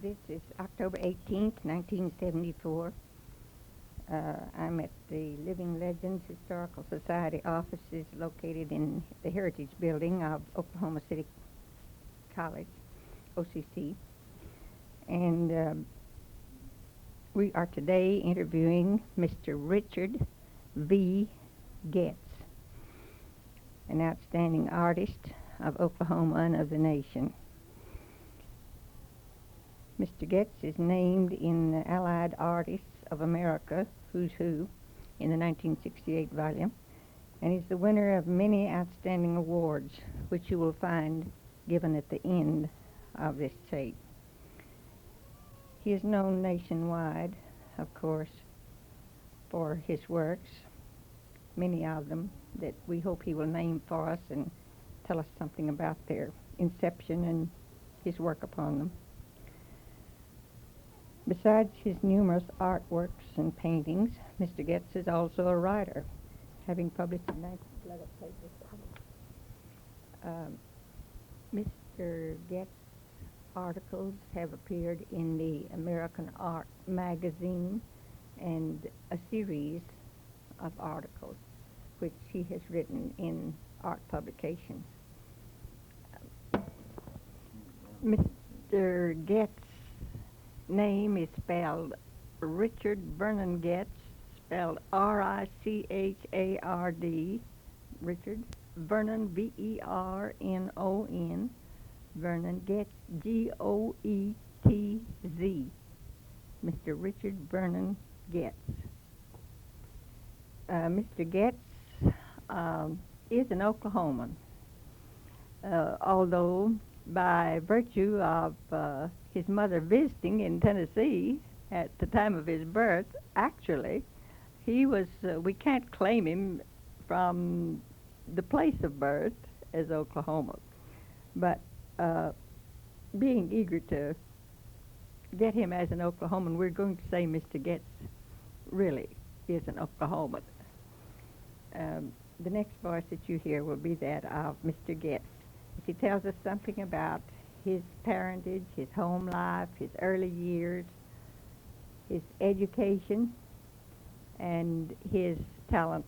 This is October 18th, 1974. I'm at the Living Legends Historical Society offices located in the Heritage Building of Oklahoma City College, OCC. And we are today interviewing Mr. Richard V. Goetz, an outstanding artist of Oklahoma and of the nation. Mr. Goetz is named in the Allied Artists of America, Who's Who, in the 1968 volume, and is the winner of many outstanding awards, which you will find given at the end of this tape. He is known nationwide, of course, for his works, many of them that we hope he will name for us and tell us something about their inception and his work upon them. Besides his numerous artworks and paintings, Mr. Goetz is also a writer, having published in 19... Mr. Goetz's articles have appeared in the American Art magazine and a series of articles which he has written in art publications. Mr. Goetz's name is spelled Richard Vernon Goetz, spelled R-I-C-H-A-R-D, Richard Vernon, V-E-R-N-O-N, Vernon Goetz, G-O-E-T-Z, Mr. Richard Vernon Goetz. Mr. Goetz is an Oklahoman, although by virtue of his mother visiting in Tennessee at the time of his birth, actually, he was, we can't claim him from the place of birth as Oklahoma. But being eager to get him as an Oklahoman, we're going to say Mr. Goetz really is an Oklahoman. The next voice that you hear will be that of Mr. Goetz. He tells us something about his parentage, his home life, his early years, his education, and his talent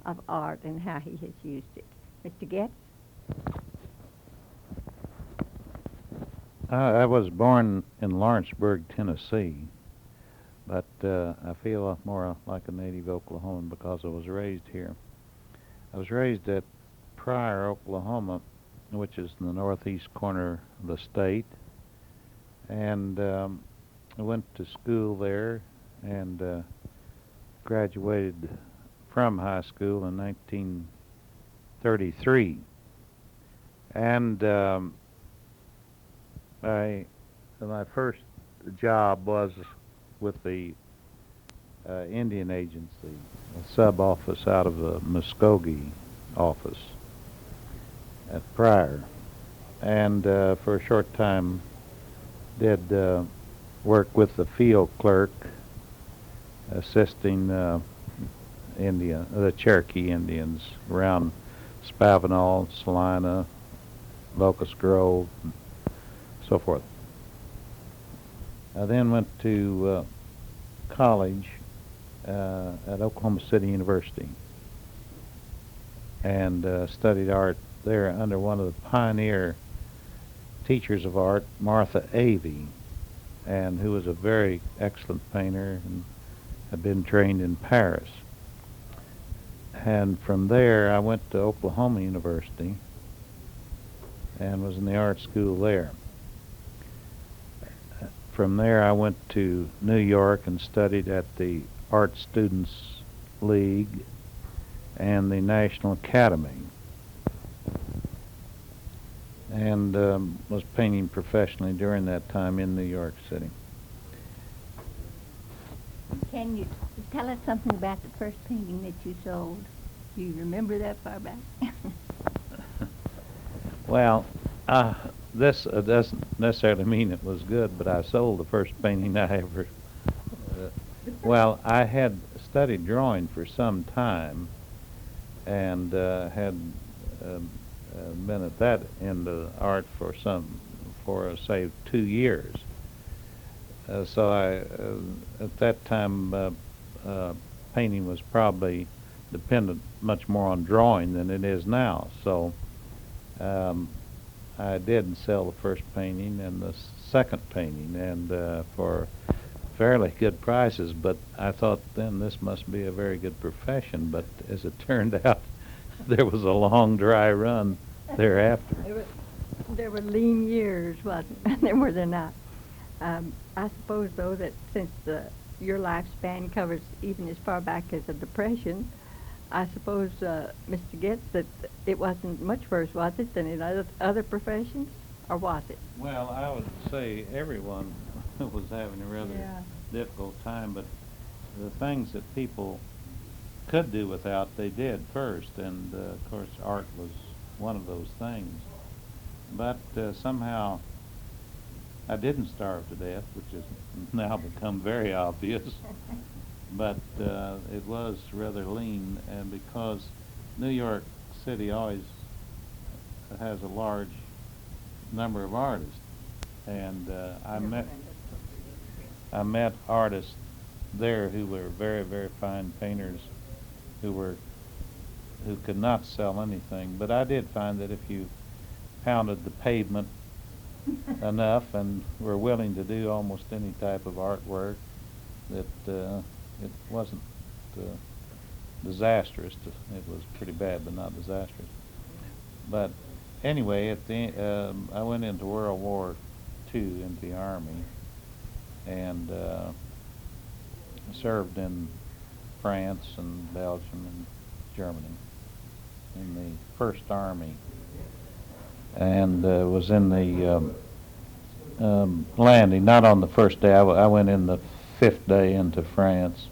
of art and how he has used it. Mr. Goetz? I was born in Lawrenceburg, Tennessee, but I feel more like a native Oklahoman because I was raised here. I was raised at Pryor, Oklahoma, which is in the northeast corner of the state, and I went to school there and graduated from high school in 1933. And my first job was with the Indian Agency, a sub-office out of the Muskogee office at Pryor, and for a short time did work with the field clerk assisting the Cherokee Indians around Spavinal, Salina, Locust Grove, and so forth. I then went to college at Oklahoma City University and studied art there under one of the pioneer teachers of art, Martha Avey, and who was a very excellent painter and had been trained in Paris. And from there I went to Oklahoma University and was in the art school there. From there I went to New York and studied at the Art Students League and the National Academy, and was painting professionally during that time in New York City. Can you tell us something about the first painting that you sold? Do you remember that far back? Well, this doesn't necessarily mean it was good, but I sold the first painting I ever... well, I had studied drawing for some time and had been at that end of art for say 2 years, so at that time, painting was probably dependent much more on drawing than it is now. So I did sell the first painting and the second painting, and for fairly good prices. But I thought then this must be a very good profession. But as it turned out, there was a long dry run thereafter. There were lean years, wasn't there? Were there not? I suppose, though, that since your lifespan covers even as far back as the Depression, I suppose, Mr. Goetz, that it wasn't much worse, was it, than in other professions, or was it? Well, I would say everyone was having a rather difficult time, but the things that people could do without, they did first, and of course art was one of those things. But somehow I didn't starve to death, which has now become very obvious. But it was rather lean, and because New York City always has a large number of artists, and I met artists there who were very, very fine painters, who could not sell anything. But I did find that if you pounded the pavement enough and were willing to do almost any type of artwork, that it wasn't disastrous. It was pretty bad, but not disastrous. But anyway, I went into World War II, into the Army, and served in France and Belgium and Germany in the First Army, and was in the landing, not on the first day. I went in the fifth day into France,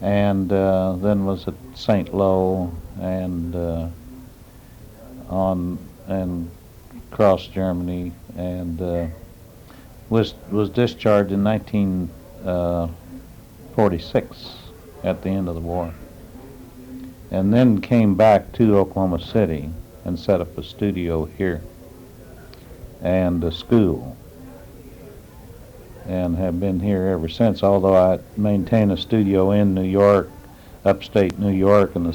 and then was at St. Lo and across Germany, and was discharged in 1946 at the end of the war, and then came back to Oklahoma City and set up a studio here and a school, and have been here ever since, although I maintain a studio in New York, upstate New York, and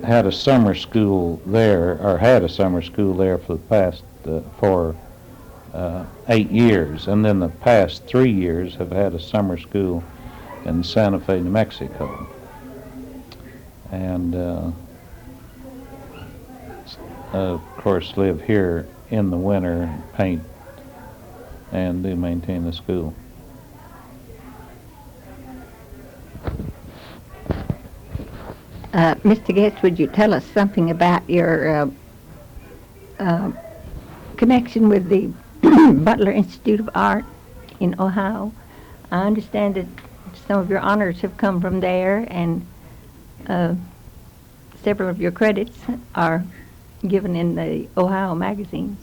had a summer school there, or had a summer school there for the past 8 years, and then the past 3 years have had a summer school in Santa Fe, New Mexico, and of course live here in the winter and paint and do maintain the school. Mr. Goetz, would you tell us something about your connection with the Butler Institute of Art in Ohio? I understand that some of your honors have come from there, and several of your credits are given in the Ohio magazines.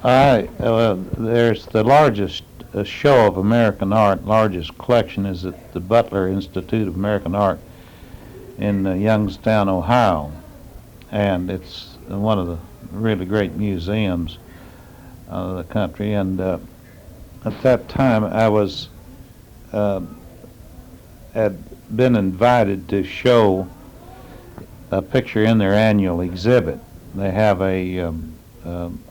There's the largest show of American art, largest collection is at the Butler Institute of American Art in Youngstown, Ohio, and it's one of the really great museums of the country. And at that time, I had been invited to show a picture in their annual exhibit. They have a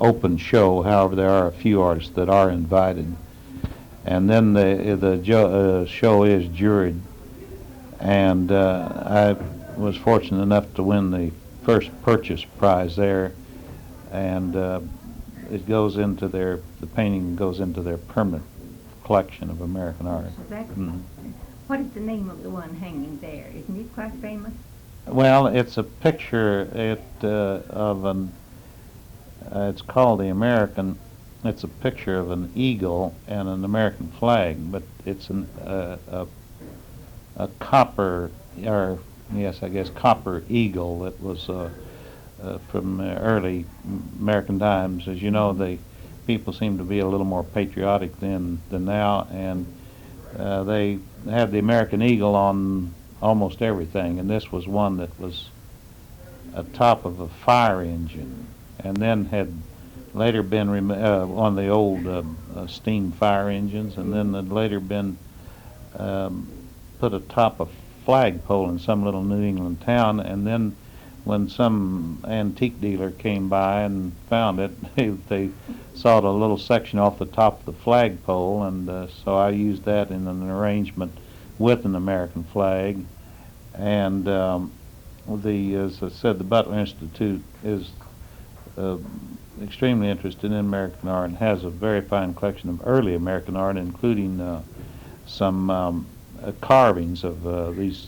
open show. However, there are a few artists that are invited, and then the show is juried, and I was fortunate enough to win the first purchase prize there, and it goes into the painting goes into their permanent collection of American art. What is the name of the one hanging there? Isn't it quite famous? Well, it's a picture of an. It's called the American. It's a picture of an eagle and an American flag, but it's a copper, or yes, I guess copper eagle that was from early American times. As you know, the people seem to be a little more patriotic than now, and they had the American eagle on almost everything, and this was one that was atop of a fire engine, and then had later been on the old steam fire engines, and then had later been put atop a flagpole in some little New England town, and then when some antique dealer came by and found it, they sawed a little section off the top of the flagpole, and so I used that in an arrangement with an American flag. And as I said, the Butler Institute is extremely interested in American art and has a very fine collection of early American art, including some carvings of these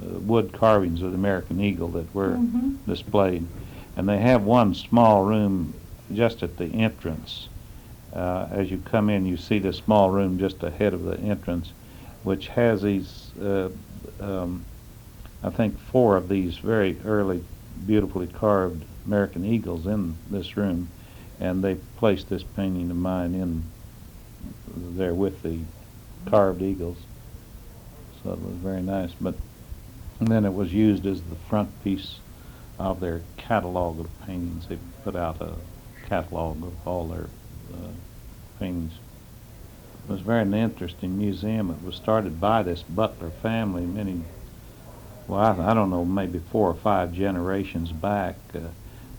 wood carvings of the American eagle that were displayed. And they have one small room just at the entrance. As you come in, you see this small room just ahead of the entrance, which has these, I think, 4 of these very early, beautifully carved American eagles in this room, and they placed this painting of mine in there with the carved eagles. So it was very nice. But then it was used as the front piece of their catalog of paintings. They put out a catalog of all their paintings. It was a very interesting museum. It was started by this Butler family I don't know, maybe 4 or 5 generations back.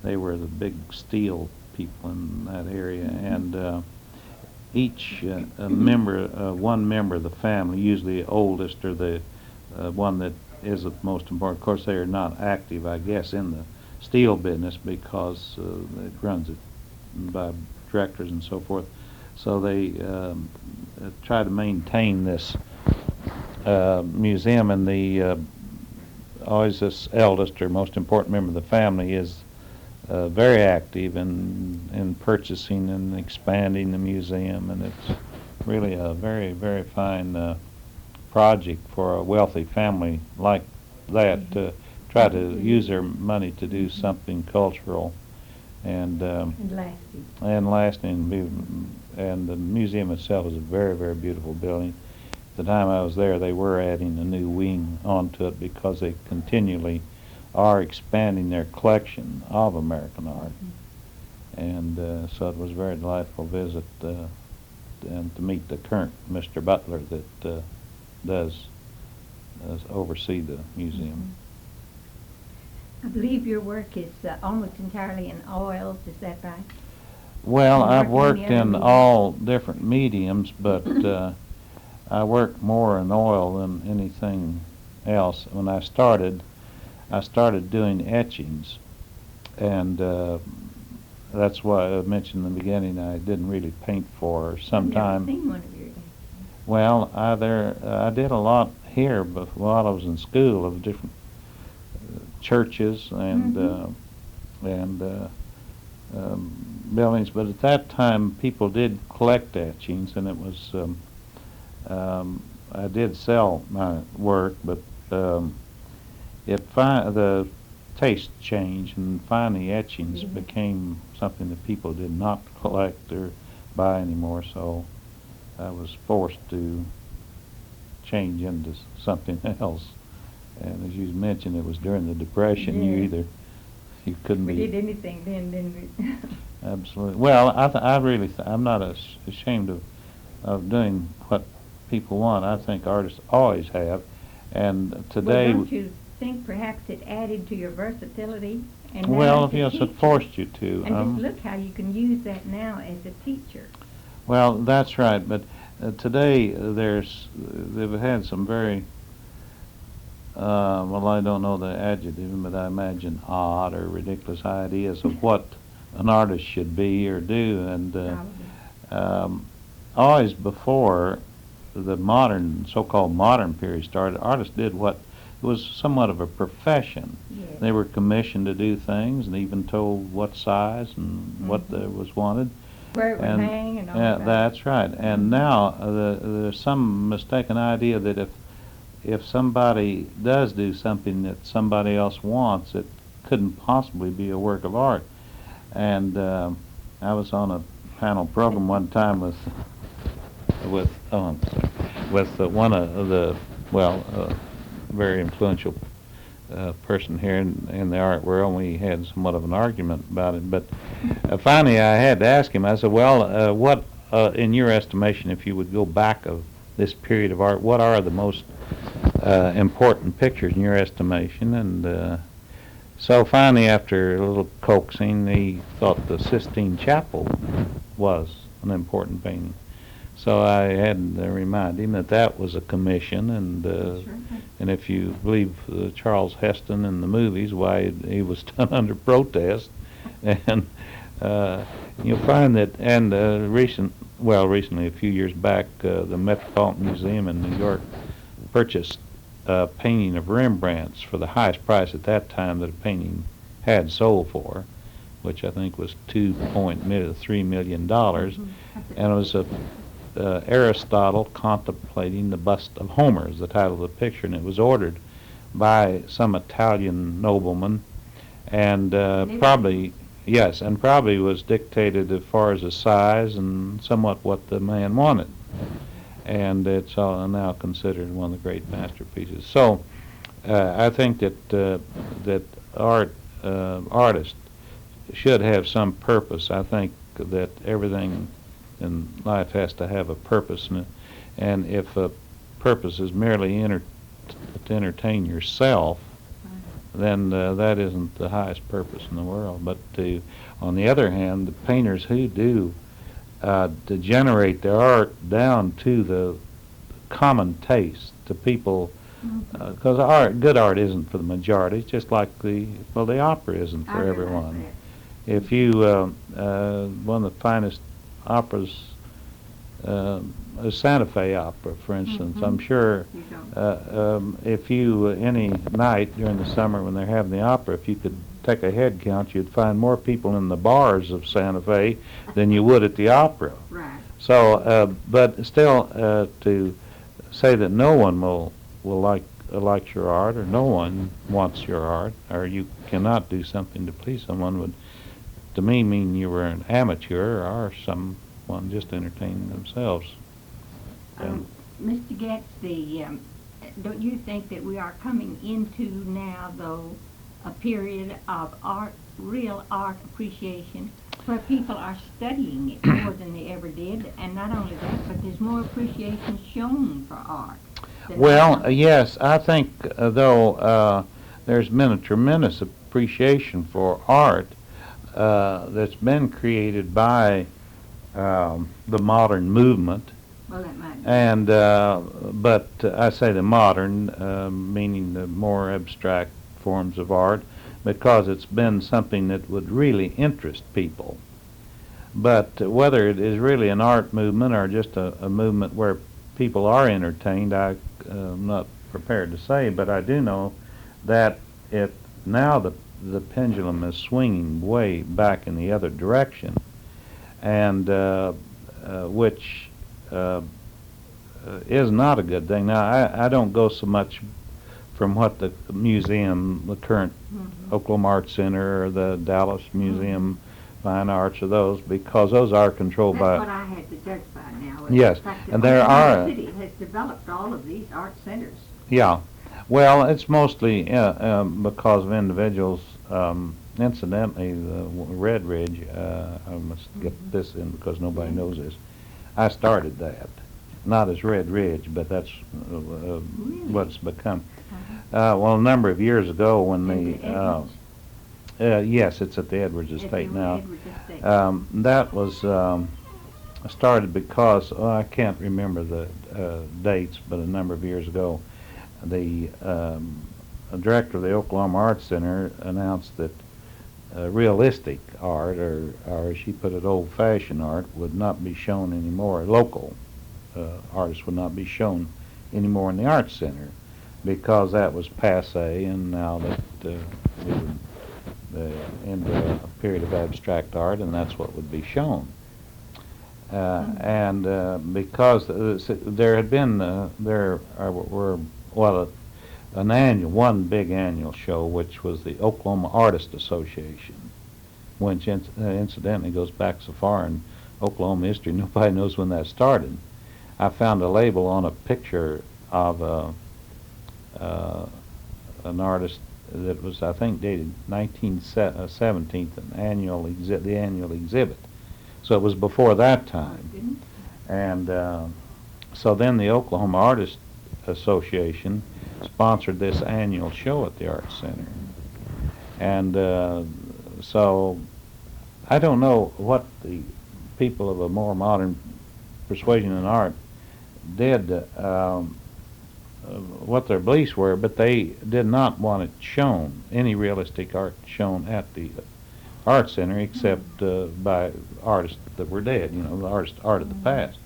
They were the big steel people in that area, and each one member of the family, usually the oldest or the one that is the most important. Of course, they are not active, I guess, in the steel business because it runs it by directors and so forth. So they try to maintain this museum, and the always this eldest or most important member of the family is very active in purchasing and expanding the museum, and it's really a very, very fine project for a wealthy family like that to try to use their money to do something cultural and lasting. And the museum itself is a very, very beautiful building. The time I was there, they were adding a new wing onto it because they continually are expanding their collection of American art. And so it was a very delightful visit and to meet the current Mr. Butler that does oversee the museum. I believe your work is almost entirely in oils, is that right? Well, I've worked in all different mediums, but I work more in oil than anything else. When I started doing etchings, and that's why I mentioned in the beginning I didn't really paint for some time. I've never seen one of your etchings. Well, I did a lot here, but while I was in school, of different churches and buildings. But at that time, people did collect etchings, and it was I did sell my work, but the taste changed, and finally etchings became something that people did not collect or buy anymore. So I was forced to change into something else. And as you mentioned, it was during the Depression. Yes. You couldn't We be. did anything then, didn't we? Absolutely. Well, I'm not ashamed of doing what people want. I think artists always have, and today. Well, don't you think perhaps it added to your versatility? And well, yes, it forced you to. And just look how you can use that now as a teacher. Well, that's right. But today they've had some very. Well, I don't know the adjective, but I imagine odd or ridiculous ideas of what an artist should be or do. And always before the so-called modern period started, artists did what was somewhat of a profession. Yes. They were commissioned to do things and even told what size and what was wanted. Where it would hang and all that. That's right. And now there's some mistaken idea that if somebody does do something that somebody else wants, it couldn't possibly be a work of art. And I was on a panel program one time with one of the very influential person here in the art world. We had somewhat of an argument about it, but finally I had to ask him. I said, "Well, what, in your estimation, if you would go back of this period of art, what are the most important pictures in your estimation?" And so finally, after a little coaxing, he thought the Sistine Chapel was an important painting. So I had to remind him that that was a commission, and if you believe Charles Heston in the movies, why he was done under protest, and you'll find that, and recently, a few years back, the Metropolitan Museum in New York purchased a painting of Rembrandt's for the highest price at that time that a painting had sold for, which I think was $2.3 million, and it was Aristotle contemplating the bust of Homer is the title of the picture, and it was ordered by some Italian nobleman, and probably was dictated as far as the size and somewhat what the man wanted, and it's now considered one of the great masterpieces. So I think that artists should have some purpose. I think that everything in life has to have a purpose, and if a purpose is merely to entertain yourself, then that isn't the highest purpose in the world. But on the other hand, the painters who do degenerate their art down to the common taste to people, because good art isn't for the majority, just like the opera isn't for everyone. If you one of the finest operas is Santa Fe Opera, for instance. I'm sure if you any night during the summer when they're having the opera, if you could take a head count, you'd find more people in the bars of Santa Fe than you would at the opera. Right. So, but still, to say that no one will like your art, or no one wants your art, or you cannot do something to please someone, would to me mean you were an amateur or someone just entertaining themselves. Mr. Goetz, don't you think that we are coming into now, though, a period of real art appreciation, where people are studying it more than they ever did, and not only that, but there's more appreciation shown for art? Well, yes, I think though there's been a tremendous appreciation for art that's been created by the modern movement. Well, that might be. And but I say the modern, meaning the more abstract forms of art, because it's been something that would really interest people. But whether it is really an art movement or just a movement where people are entertained, I'm not prepared to say. But I do know that now the pendulum is swinging way back in the other direction, and which is not a good thing. Now, I don't go so much from what the museum, the current Oklahoma Art Center, or the Dallas Museum Fine Arts, or those, because those are controlled by... That's what I had to judge by now. Yes, and there are... The city has developed all of these art centers. Yeah. Well, it's mostly because of individuals. Incidentally, the Red Ridge, I must get this in because nobody knows this. I started that. Not as Red Ridge, but that's what it's become. Well, a number of years ago when yes, it's at the Edwards Estate now. That was started because, I can't remember the dates, but a number of years ago, the director of the Oklahoma Art Center announced that realistic art, or as she put it, old-fashioned art, would not be shown anymore. Local artists would not be shown anymore in the Art Center, because that was passé, and now that we would into a period of abstract art, and that's what would be shown. And because there had been one big annual show, which was the Oklahoma Artist Association, which incidentally goes back so far in Oklahoma history, nobody knows when that started. I found a label on a picture of an artist that was, I think, dated 1917, the annual exhibit. So it was before that time. And so then the Oklahoma Artists Association sponsored this annual show at the Arts Center. And so I don't know what the people of a more modern persuasion in art did, what their beliefs were, but they did not want it shown, any realistic art shown at the Art Center, except by artists that were dead, you know, the art of the past.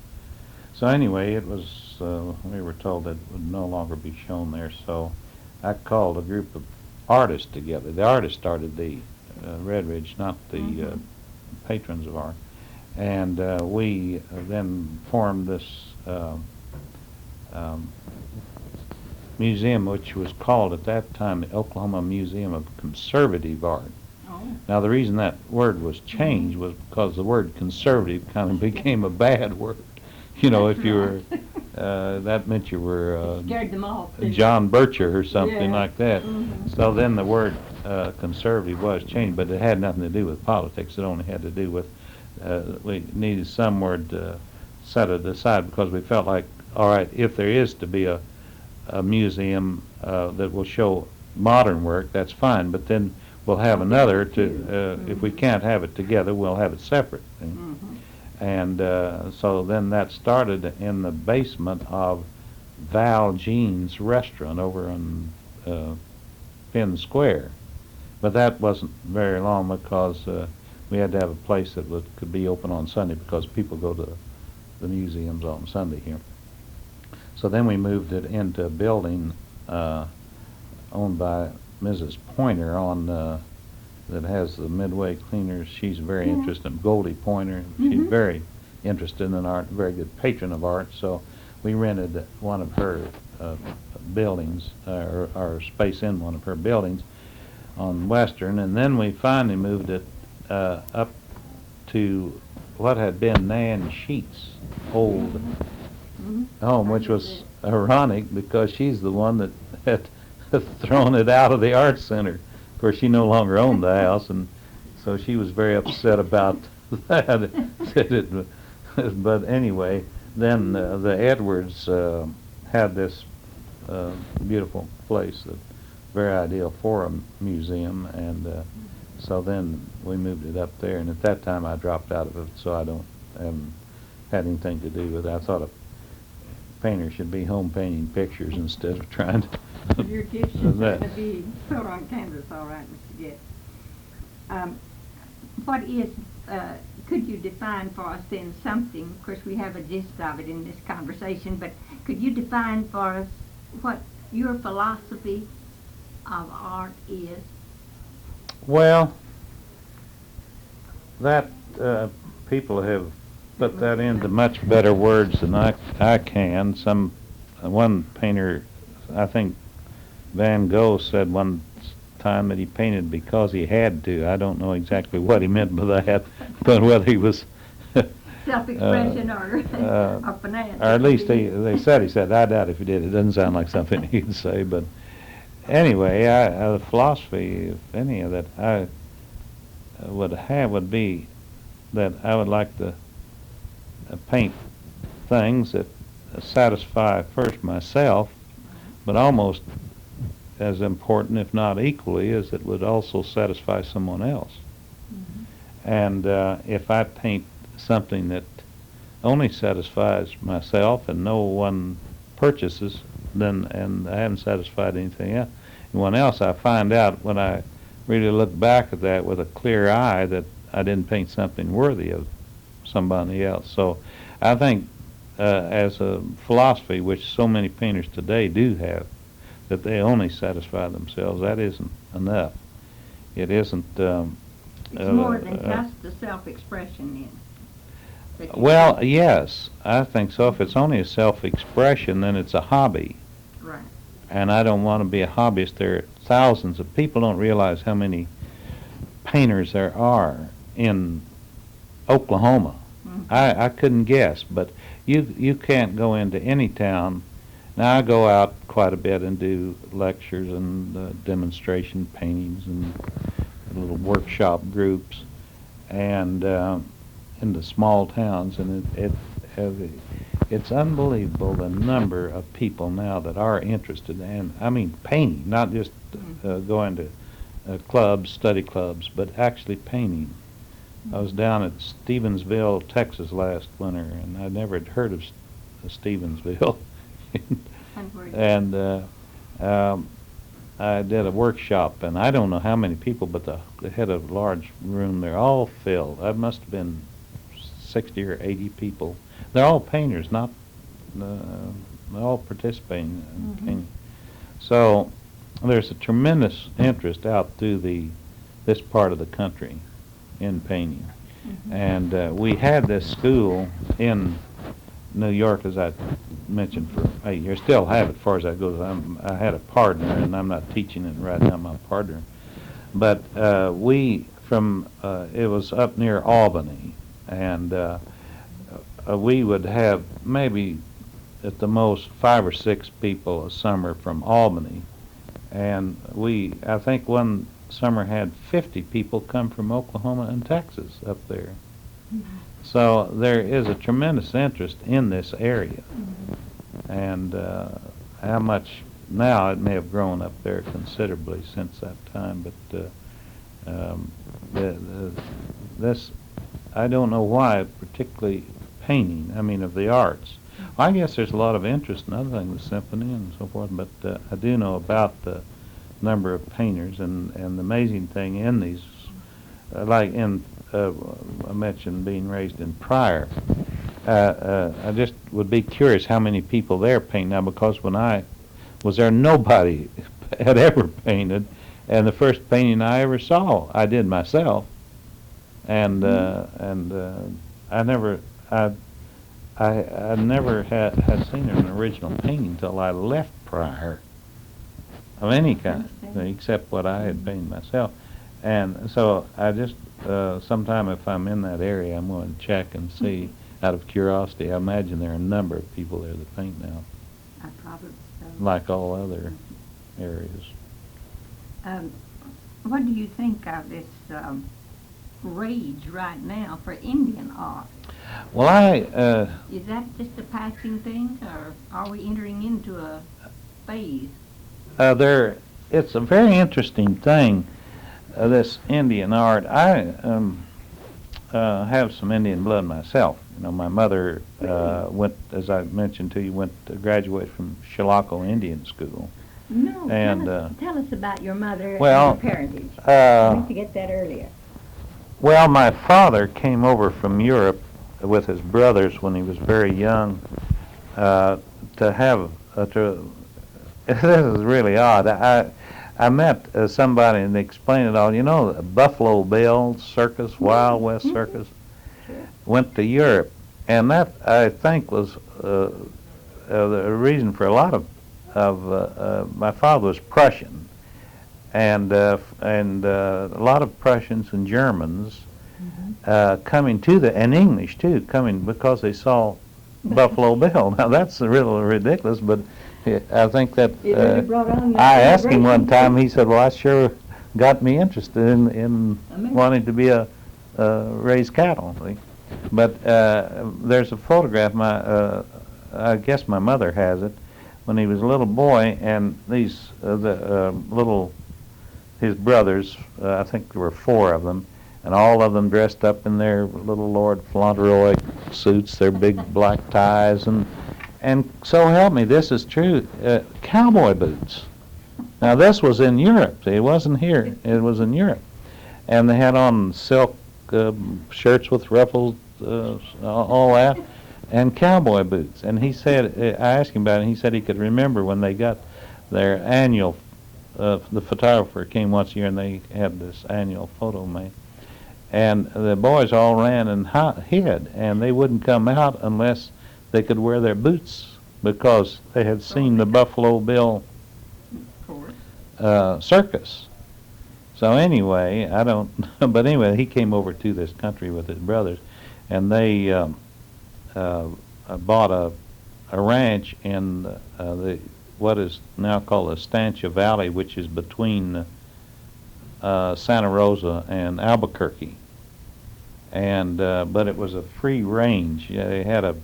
So anyway, it was, we were told that it would no longer be shown there, so I called a group of artists together. The artists started the Red Ridge, not the patrons of art. And we then formed this museum, which was called at that time the Oklahoma Museum of Conservative Art. Now, the reason that word was changed was because the word conservative kind of became a bad word. You know, if you were, that meant you were Scared them off. John Bircher or something like that. Mhm. So then the word conservative was changed, but it had nothing to do with politics. It only had to do with we needed some word set it aside because we felt like, all right, if there is to be a museum that will show modern work, that's fine, but then we'll have another to, if we can't have it together, we'll have it separate. And so then that started in the basement of Val Jean's restaurant over on Penn Square. But that wasn't very long because we had to have a place that could be open on Sunday because people go to the museums on Sunday here. So then we moved it into a building owned by Mrs. Pointer on that has the Midway Cleaners. She's very interested. Goldie Pointer. She's very interested in art, very good patron of art. So we rented one of her buildings, or space in one of her buildings on Western, and then we finally moved it up to what had been Nan Sheets' old home, which was ironic because she's the one that had thrown it out of the Art Center. Of course, she no longer owned the house, and so she was very upset about that. But anyway, then the Edwards had this beautiful place, very ideal for a museum, and so then we moved it up there. And at that time, I dropped out of it, so I haven't had anything to do with it. I thought a painter should be home painting pictures instead of trying to. Your gifts should certainly be put on canvas, all right, Mr. Goetz. What is, could you define for us then something, of course we have a gist of it in this conversation, but could you define for us what your philosophy of art is? Well, that people have put that into much better words than I can. One painter, I think Van Gogh, said one time that he painted because he had to. I don't know exactly what he meant by that, but whether he was self-expression or finance. or at least they said he said. I doubt if he did. It doesn't sound like something he'd say, but anyway, the philosophy, if any of that I would have, would be that I would like to paint things that satisfy first myself, but almost as important, if not equally, as it would also satisfy someone else. And if I paint something that only satisfies myself and no one purchases, and I haven't satisfied anyone else, I find out when I really look back at that with a clear eye that I didn't paint something worthy of somebody else. So I think as a philosophy, which so many painters today do have, that they only satisfy themselves, that isn't enough. It isn't. It's more than just the self-expression then. Well, yes, I think so. If it's only a self-expression, then it's a hobby. Right. And I don't want to be a hobbyist. There are thousands of people don't realize how many painters there are in Oklahoma. I couldn't guess, but you can't go into any town Now I go out quite a bit and do lectures and demonstration paintings and little workshop groups, and in the small towns, and it's unbelievable the number of people now that are interested in, I mean, painting, not just going to clubs, study clubs, but actually painting. I was down at Stevensville, Texas last winter, and I never had heard of Stevensville. And I did a workshop, and I don't know how many people, but they had a large room there, all filled. That must have been 60 or 80 people. They're all painters, not they're all participating in painting. So there's a tremendous interest out through this part of the country in painting. And we had this school in New York, as I mentioned, for 8 years. Still have it, as far as that goes. I had a partner, and I'm not teaching it right now. I'm a partner. But it was up near Albany, and we would have maybe at the most 5 or 6 people a summer from Albany, and I think one summer had 50 people come from Oklahoma and Texas up there. So there is a tremendous interest in this area, and how much now, it may have grown up there considerably since that time, but this, I don't know why, particularly painting, I mean of the arts. I guess there's a lot of interest in other things, the symphony and so forth, but I do know about the number of painters, and the amazing thing in these, like in, I mentioned being raised in Pryor, I just would be curious how many people there paint now, because when I was there, nobody had ever painted, and the first painting I ever saw, I did myself, and I never had seen an original painting until I left Pryor, of any kind, except what I had painted myself. And so I just, sometime if I'm in that area, I'm going to check and see, out of curiosity. I imagine there are a number of people there that paint now. I probably so. Like all other areas. What do you think of this rage right now for Indian art? Well, is that just a passing thing, or are we entering into a phase? It's a very interesting thing, this Indian art. I have some Indian blood myself. You know, my mother went, as I mentioned to you, went to graduate from Chilocco Indian School. No, and tell us about your mother and well, your parentage. I meant to get that earlier. Well, my father came over from Europe with his brothers when he was very young to have this is really odd. I met somebody and they explained it all. You know, Buffalo Bill Circus, Wild West Circus, went to Europe, and that, I think, was the reason for a lot of my father was Prussian, and a lot of Prussians and Germans coming to and English too, coming because they saw Buffalo Bill. Now that's really ridiculous, but I think that I asked him one time. He said, "Well, I sure got me interested in wanting to be raise cattle." But there's a photograph. I guess my mother has it when he was a little boy, and these his brothers. I think there were 4 of them, and all of them dressed up in their little Lord Fauntleroy suits, their big black ties, and so help me, this is true, cowboy boots. Now this was in Europe. It wasn't here. It was in Europe. And they had on silk shirts with ruffles, all that, and cowboy boots. And he said, I asked him about it, and he said he could remember when they got their annual, the photographer came once a year and they had this annual photo made. And the boys all ran and hid, and they wouldn't come out unless they could wear their boots, because they had seen the Buffalo Bill circus. So anyway, I don't know, but anyway, he came over to this country with his brothers, and they bought a ranch in what is now called the Stantia Valley, which is between Santa Rosa and Albuquerque. And but it was a free range. They had a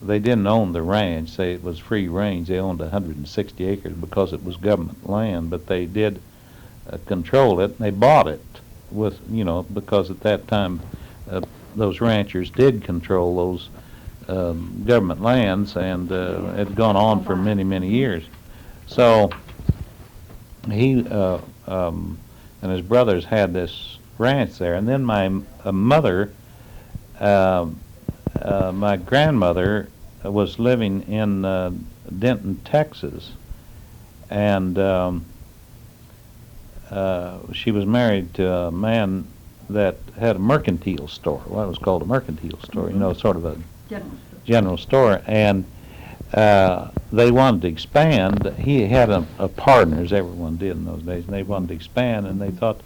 they didn't own the ranch. Say it was free range. They owned 160 acres because it was government land, but they did control it. And they bought it with, because at that time those ranchers did control those government lands, and it had gone on for many, many years. So he and his brothers had this ranch there, and then my mother. My grandmother was living in Denton, Texas, and she was married to a man that had a mercantile store. Well, it was called a mercantile store, sort of a general store. And they wanted to expand. He had a partner, as everyone did in those days, and they wanted to expand, and they thought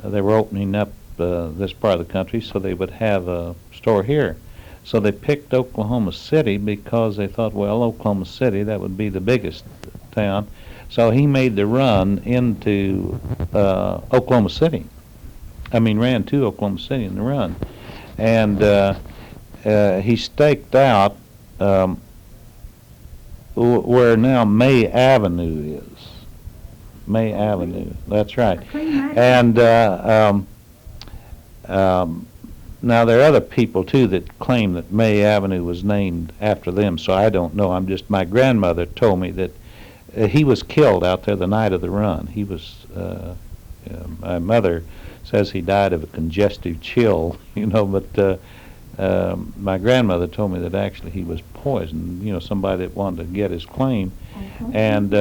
they were opening up this part of the country, so they would have a store here. So they picked Oklahoma City because they thought, well, Oklahoma City, that would be the biggest town. So he made the run into Oklahoma City. Ran to Oklahoma City in the run. And he staked out where now May Avenue is. May Avenue, that's right. And now, there are other people, too, that claim that May Avenue was named after them, so I don't know. My grandmother told me that he was killed out there the night of the run. He was, my mother says he died of a congestive chill, but my grandmother told me that actually he was poisoned, somebody that wanted to get his claim. And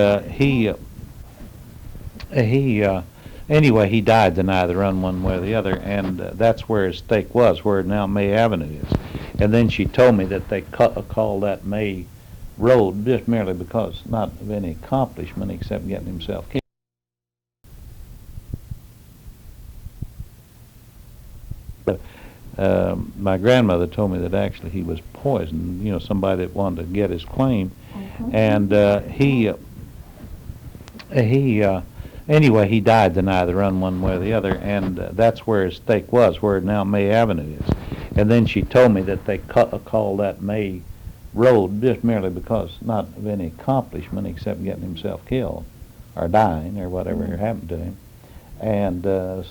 anyway, he died the night of the run one way or the other, and that's where his stake was, where now May Avenue is. And then she told me that they called that May Road just merely because not of any accomplishment except getting himself killed. My grandmother told me that actually he was poisoned, somebody that wanted to get his claim. And anyway, he died the night of the run one way or the other, and that's where his stake was, where now May Avenue is. And then she told me that they called that May Road just merely because not of any accomplishment except getting himself killed or dying or whatever happened to him. And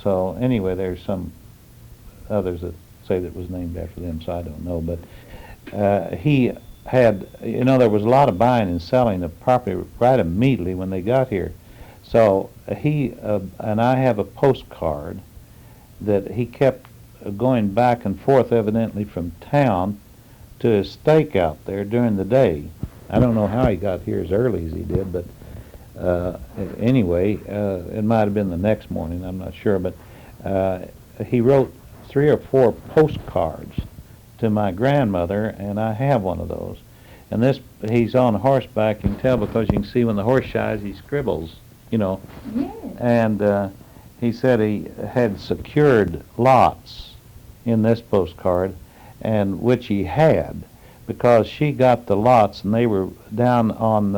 so anyway, there's some others that say that it was named after them, so I don't know. But he had, there was a lot of buying and selling of property right immediately when they got here. So he, and I have a postcard that he kept going back and forth evidently from town to his stake out there during the day. I don't know how he got here as early as he did, but anyway, it might have been the next morning, I'm not sure, but he wrote 3 or 4 postcards to my grandmother, and I have one of those. And this, he's on horseback, you can tell because you can see when the horse shies, he scribbles, Yes. And he said he had secured lots in this postcard, and which he had, because she got the lots, and they were down on,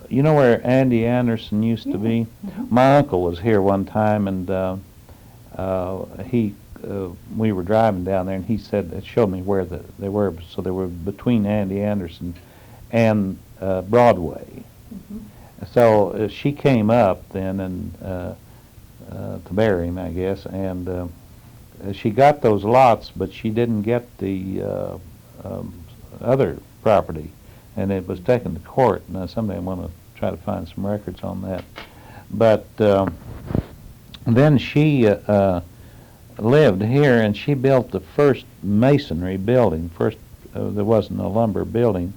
where Andy Anderson used to be? My uncle was here one time, and we were driving down there, and he said, it showed me where they were, so they were between Andy Anderson and Broadway. So she came up then and to bury him, I guess, and she got those lots, but she didn't get the other property, and it was taken to court. Now someday I want to try to find some records on that. But then she lived here, and she built the first masonry building. There wasn't a lumber building,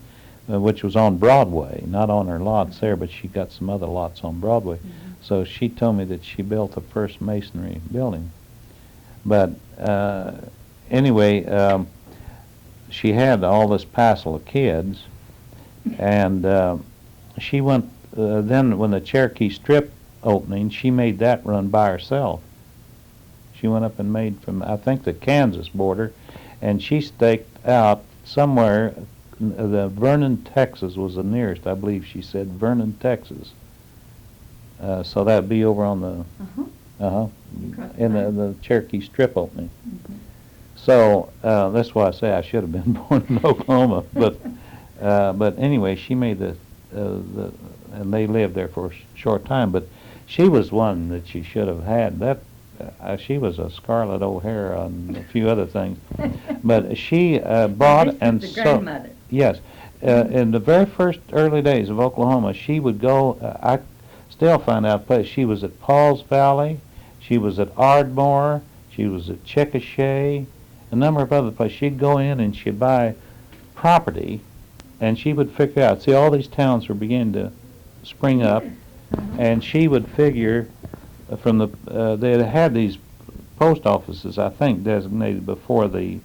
which was on Broadway, not on her lots there, but she got some other lots on Broadway. So she told me that she built the first masonry building. But anyway, she had all this passel of kids, and she went, then when the Cherokee Strip opening, she made that run by herself. She went up and made from, I think, the Kansas border, and she staked out somewhere. The Vernon, Texas was the nearest, I believe she said, Vernon, Texas. So that'd be over on the, in the Cherokee Strip opening. Mm-hmm. So that's why I say I should have been born in Oklahoma. But anyway, she made and they lived there for a short time. But she was one that she should have had. She was a Scarlett O'Hara on a few other things. But she bought and sold. Yes. In the very first early days of Oklahoma, she would go, I still find out place, she was at Paul's Valley, she was at Ardmore, she was at Chickasha, a number of other places. She'd go in and she'd buy property, and she would figure out, see, all these towns were beginning to spring up, and she would figure from they had these post offices, I think, designated before the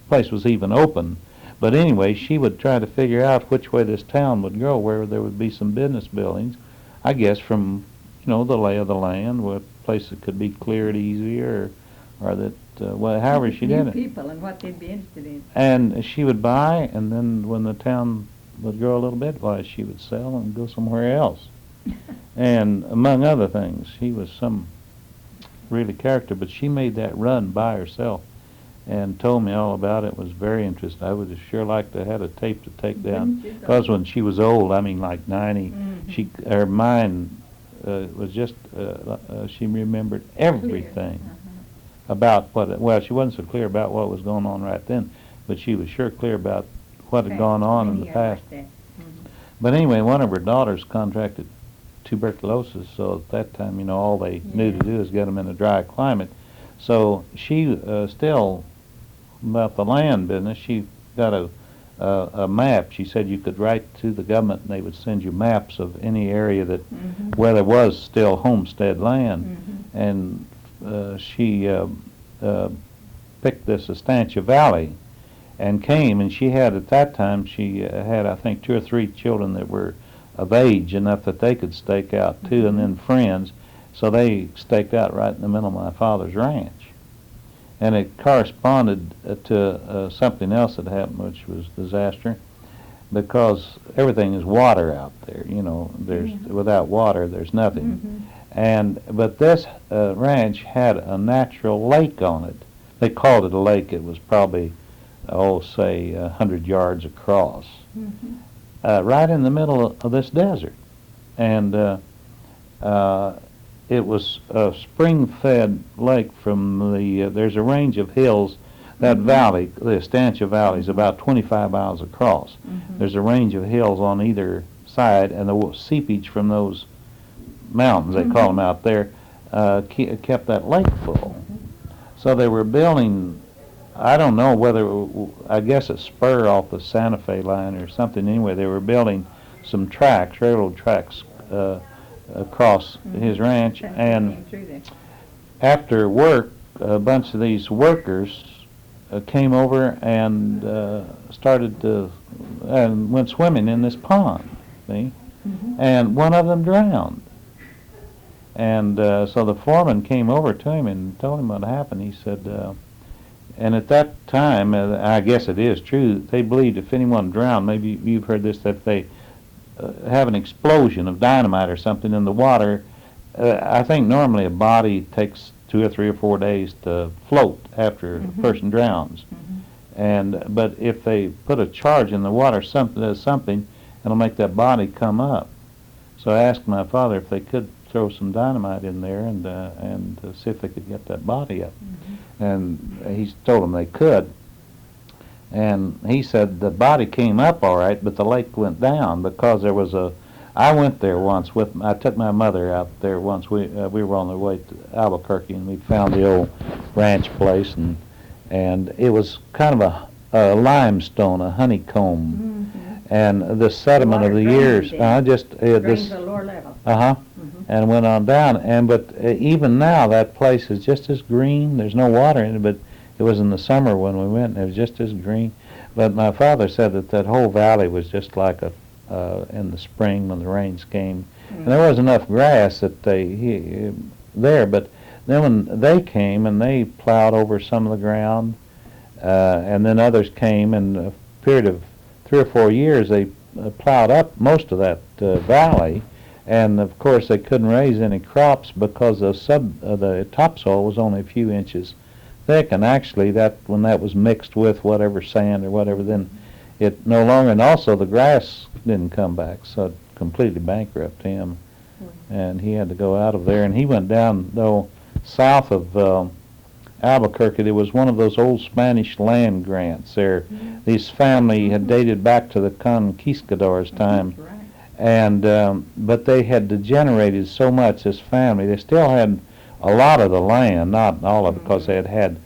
place was even open. But anyway, she would try to figure out which way this town would go, where there would be some business buildings, I guess from, the lay of the land, where places could be cleared easier, or that, however she did it. People and what they'd be interested in. And she would buy, and then when the town would grow a little bit, why, she would sell and go somewhere else. And among other things, she was some really character, but she made that run by herself and told me all about it. It was very interesting. I would have sure liked to have had a tape to take down. Because when she was old, I mean like 90, her mind was just, she remembered everything about she wasn't so clear about what was going on right then, but she was sure clear about what had gone on in the past. But anyway, one of her daughters contracted tuberculosis, so at that time, all they knew to do is get them in a dry climate. So she still, about the land business, she got a map. She said you could write to the government and they would send you maps of any area that where there was still homestead land. And she picked this Estancia Valley and came, and she had, at that time, she had, I think, 2 or 3 children that were of age enough that they could stake out too, and then friends. So they staked out right in the middle of my father's ranch. And it corresponded to something else that happened, which was disaster, because everything is water out there. There's without water, there's nothing. But this ranch had a natural lake on it. They called it a lake. It was probably, say, 100 yards across, right in the middle of this desert. And it was a spring-fed lake from there's a range of hills. That valley, the Estancia Valley, is about 25 miles across. There's a range of hills on either side, and the seepage from those mountains, they call them out there, kept that lake full. So they were building, I don't know whether, I guess a spur off the Santa Fe line or something. Anyway, they were building some tracks, railroad tracks, across his ranch, and after work, a bunch of these workers came over and went swimming in this pond, see? And one of them drowned. And so the foreman came over to him and told him what happened. He said, and at that time, I guess it is true, they believed if anyone drowned, maybe you've heard this, that they have an explosion of dynamite or something in the water. I think normally a body takes 2 or 3 or 4 days to float after a person drowns. But if they put a charge in the water, something, it'll make that body come up. So I asked my father if they could throw some dynamite in there and see if they could get that body up. And he told them they could. And he said the body came up all right, but the lake went down because there was I went there once I took my mother out there once. We were on the way to Albuquerque, and we found the old ranch place, and it was kind of a limestone, a honeycomb, and the sediment of the years, this the lower level. and went on down. But even now, that place is just as green. There's no water in it, but it was in the summer when we went, and it was just as green. But my father said that whole valley was just like in the spring when the rains came. And there was enough grass that there, but then when they came and they plowed over some of the ground, and then others came, and a period of 3 or 4 years they plowed up most of that valley, and of course they couldn't raise any crops because the topsoil was only a few inches thick, and actually that when that was mixed with whatever sand or whatever, then it no longer, and also the grass didn't come back, so it completely bankrupted him, and he had to go out of there, and he went down though south of Albuquerque. There was one of those old Spanish land grants there. This family had dated back to the conquistadors' time, and but they had degenerated so much, this family. They still had a lot of the land, not all of it, because they had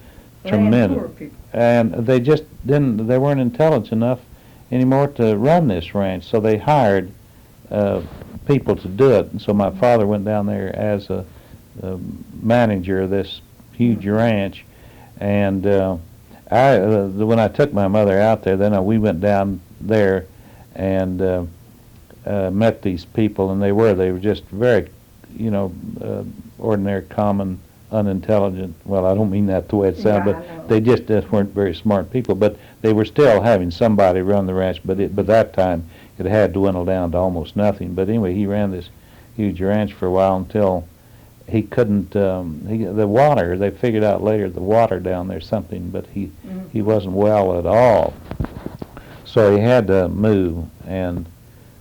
tremendous, and they just didn't, they weren't intelligent enough anymore to run this ranch, so they hired people to do it. And so my father went down there as a manager of this huge ranch, and when I took my mother out there, then we went down there and met these people, and they were just very, ordinary, common, unintelligent. Well, I don't mean that the way it sounds, but they just weren't very smart people. But they were still having somebody run the ranch. But that time it had dwindled down to almost nothing. But anyway, he ran this huge ranch for a while until he couldn't. The water. They figured out later the water down there something, but he wasn't well at all. So he had to move, and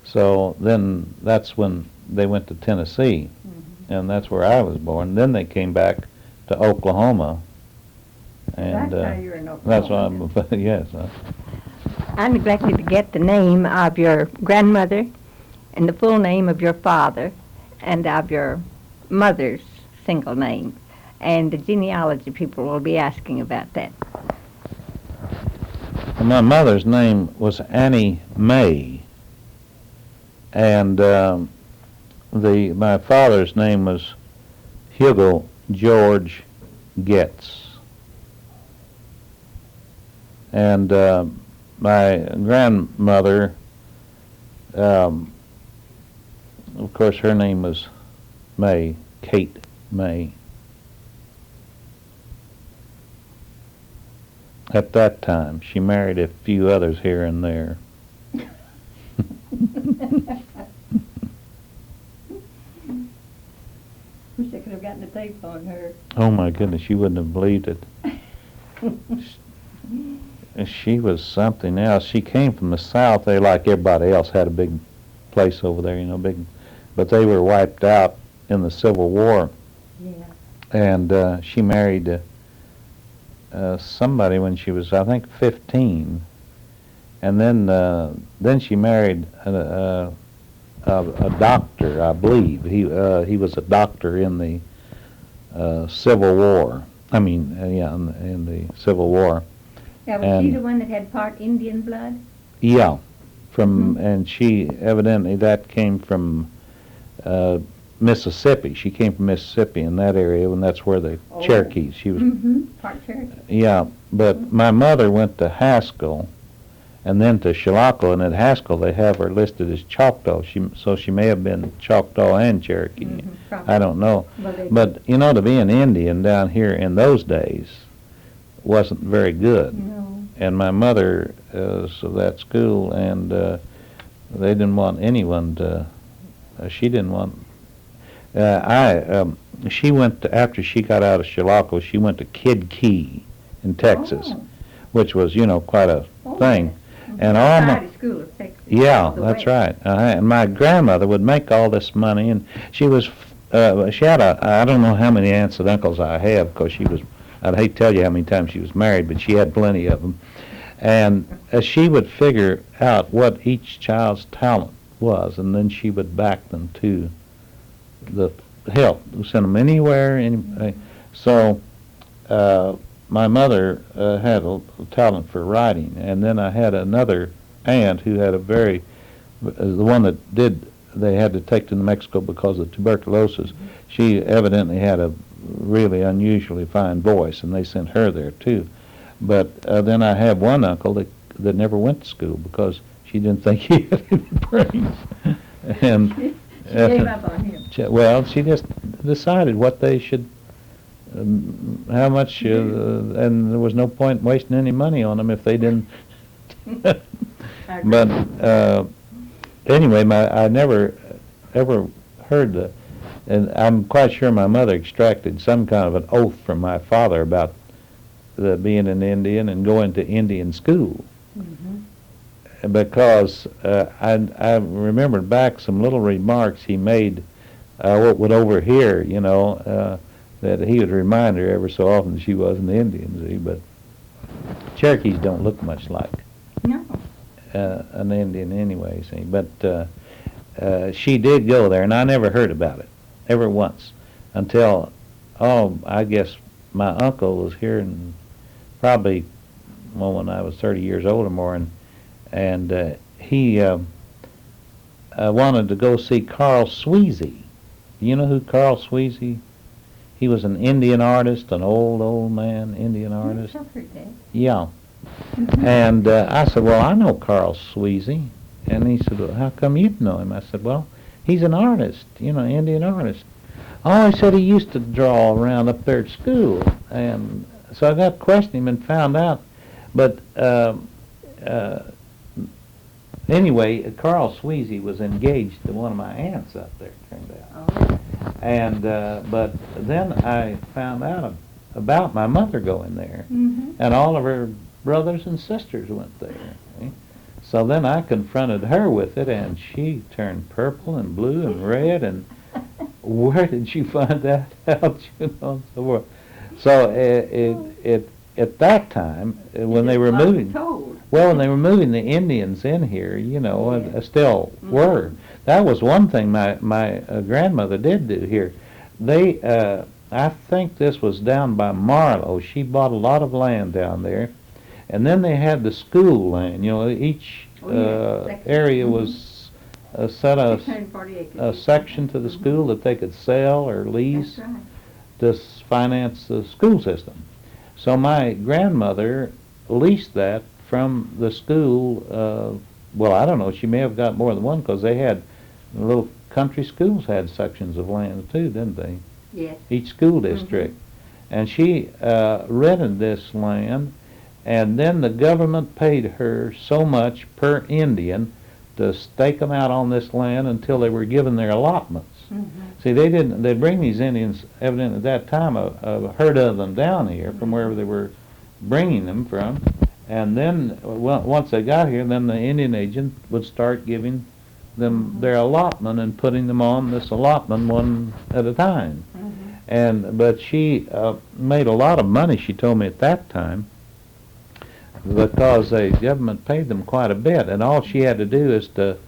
so then that's when they went to Tennessee. And that's where I was born. Then they came back to Oklahoma, and that's how you're in Oklahoma. that's why I'm. Yes. I neglected to get the name of your grandmother, and the full name of your father, and of your mother's single name, and the genealogy people will be asking about that. My mother's name was Annie Mae, and my father's name was Hugo George Goetz. And my grandmother, of course, her name was May, Kate May. At that time, she married a few others here and there. Wish I could have gotten the tape on her. Oh my goodness, you wouldn't have believed it. She was something else. She came from the South. They, like everybody else, had a big place over there, big, but they were wiped out in the Civil War. Yeah. And she married somebody when she was, I think, 15, and then she married a doctor, I believe. He was a doctor in the Civil War. I mean, in the Civil War. Now, was she the one that had part Indian blood? Yeah, and she evidently that came from Mississippi. She came from Mississippi in that area, and that's where the Cherokees. She was part Cherokee. Yeah, but my mother went to Haskell, and then to Chilocco, and at Haskell they have her listed as Choctaw. So she may have been Choctaw and Cherokee. I don't know. But to be an Indian down here in those days wasn't very good. No. And my mother was of that school, and they didn't want anyone to. She didn't want. She went to, after she got out of Chilocco, she went to Kid Key in Texas, which was quite a thing. And all my school of Texas. Yeah, that's right. And my grandmother would make all this money, and she was she had I don't know how many aunts and uncles I have, because she was, I'd hate to tell you how many times she was married, but she had plenty of them. And she would figure out what each child's talent was, and then she would back them to the help, send them anywhere. So my mother had a talent for writing, and then I had another aunt who had the one that they had to take to New Mexico because of tuberculosis. She evidently had a really unusually fine voice, and they sent her there too. But then I have one uncle that never went to school because she didn't think he had any brains. And she gave up on him. Well, she just decided what they should how much, and there was no point wasting any money on them if they didn't. But anyway, I never ever heard and I'm quite sure my mother extracted some kind of an oath from my father about being an Indian and going to Indian school. Mm-hmm. Because I remembered back some little remarks he made, would overhear, that he would remind her ever so often she wasn't Indian, see, but Cherokees don't look much like an Indian anyway, see, but she did go there, and I never heard about it, ever once, until, I guess my uncle was here, and probably, when I was 30 years old or more, and he wanted to go see Carl Sweezy. You know who Carl Sweezy? He was an Indian artist, an old man, Indian artist. Yeah. Mm-hmm. And I said, well, I know Carl Sweezy. And he said, well, how come you know him? I said, well, he's an artist, Indian artist. Oh, he said he used to draw around up there at school. And so I got to question him and found out. But anyway, Carl Sweezy was engaged to one of my aunts up there, it turned out. Oh. And but then I found out about my mother going there, mm-hmm. and all of her brothers and sisters went there. See? So then I confronted her with it, and she turned purple and blue and red, and where did you find that out? So forth. So it at that time when they were moving, when they were moving the Indians in here, still mm-hmm. were. That was one thing my grandmother did do here. They, I think this was down by Marlow. She bought a lot of land down there, and then they had the school land. Each area mm-hmm. was set a section to the school that they could sell or lease to finance the school system. So my grandmother leased that from the school. Well, I don't know. She may have got more than one because they had little country schools had sections of land too, didn't they? Yes. Each school district. Mm-hmm. And she rented this land, and then the government paid her so much per Indian to stake them out on this land until they were given their allotments. Mm-hmm. See, they'd bring these Indians, evidently at that time, a herd of them down here from wherever they were bringing them from, and then once they got here, then the Indian agent would start giving them their allotment and putting them on this allotment one at a time. Mm-hmm. But she made a lot of money, she told me at that time, because the government paid them quite a bit, and all she had to do is to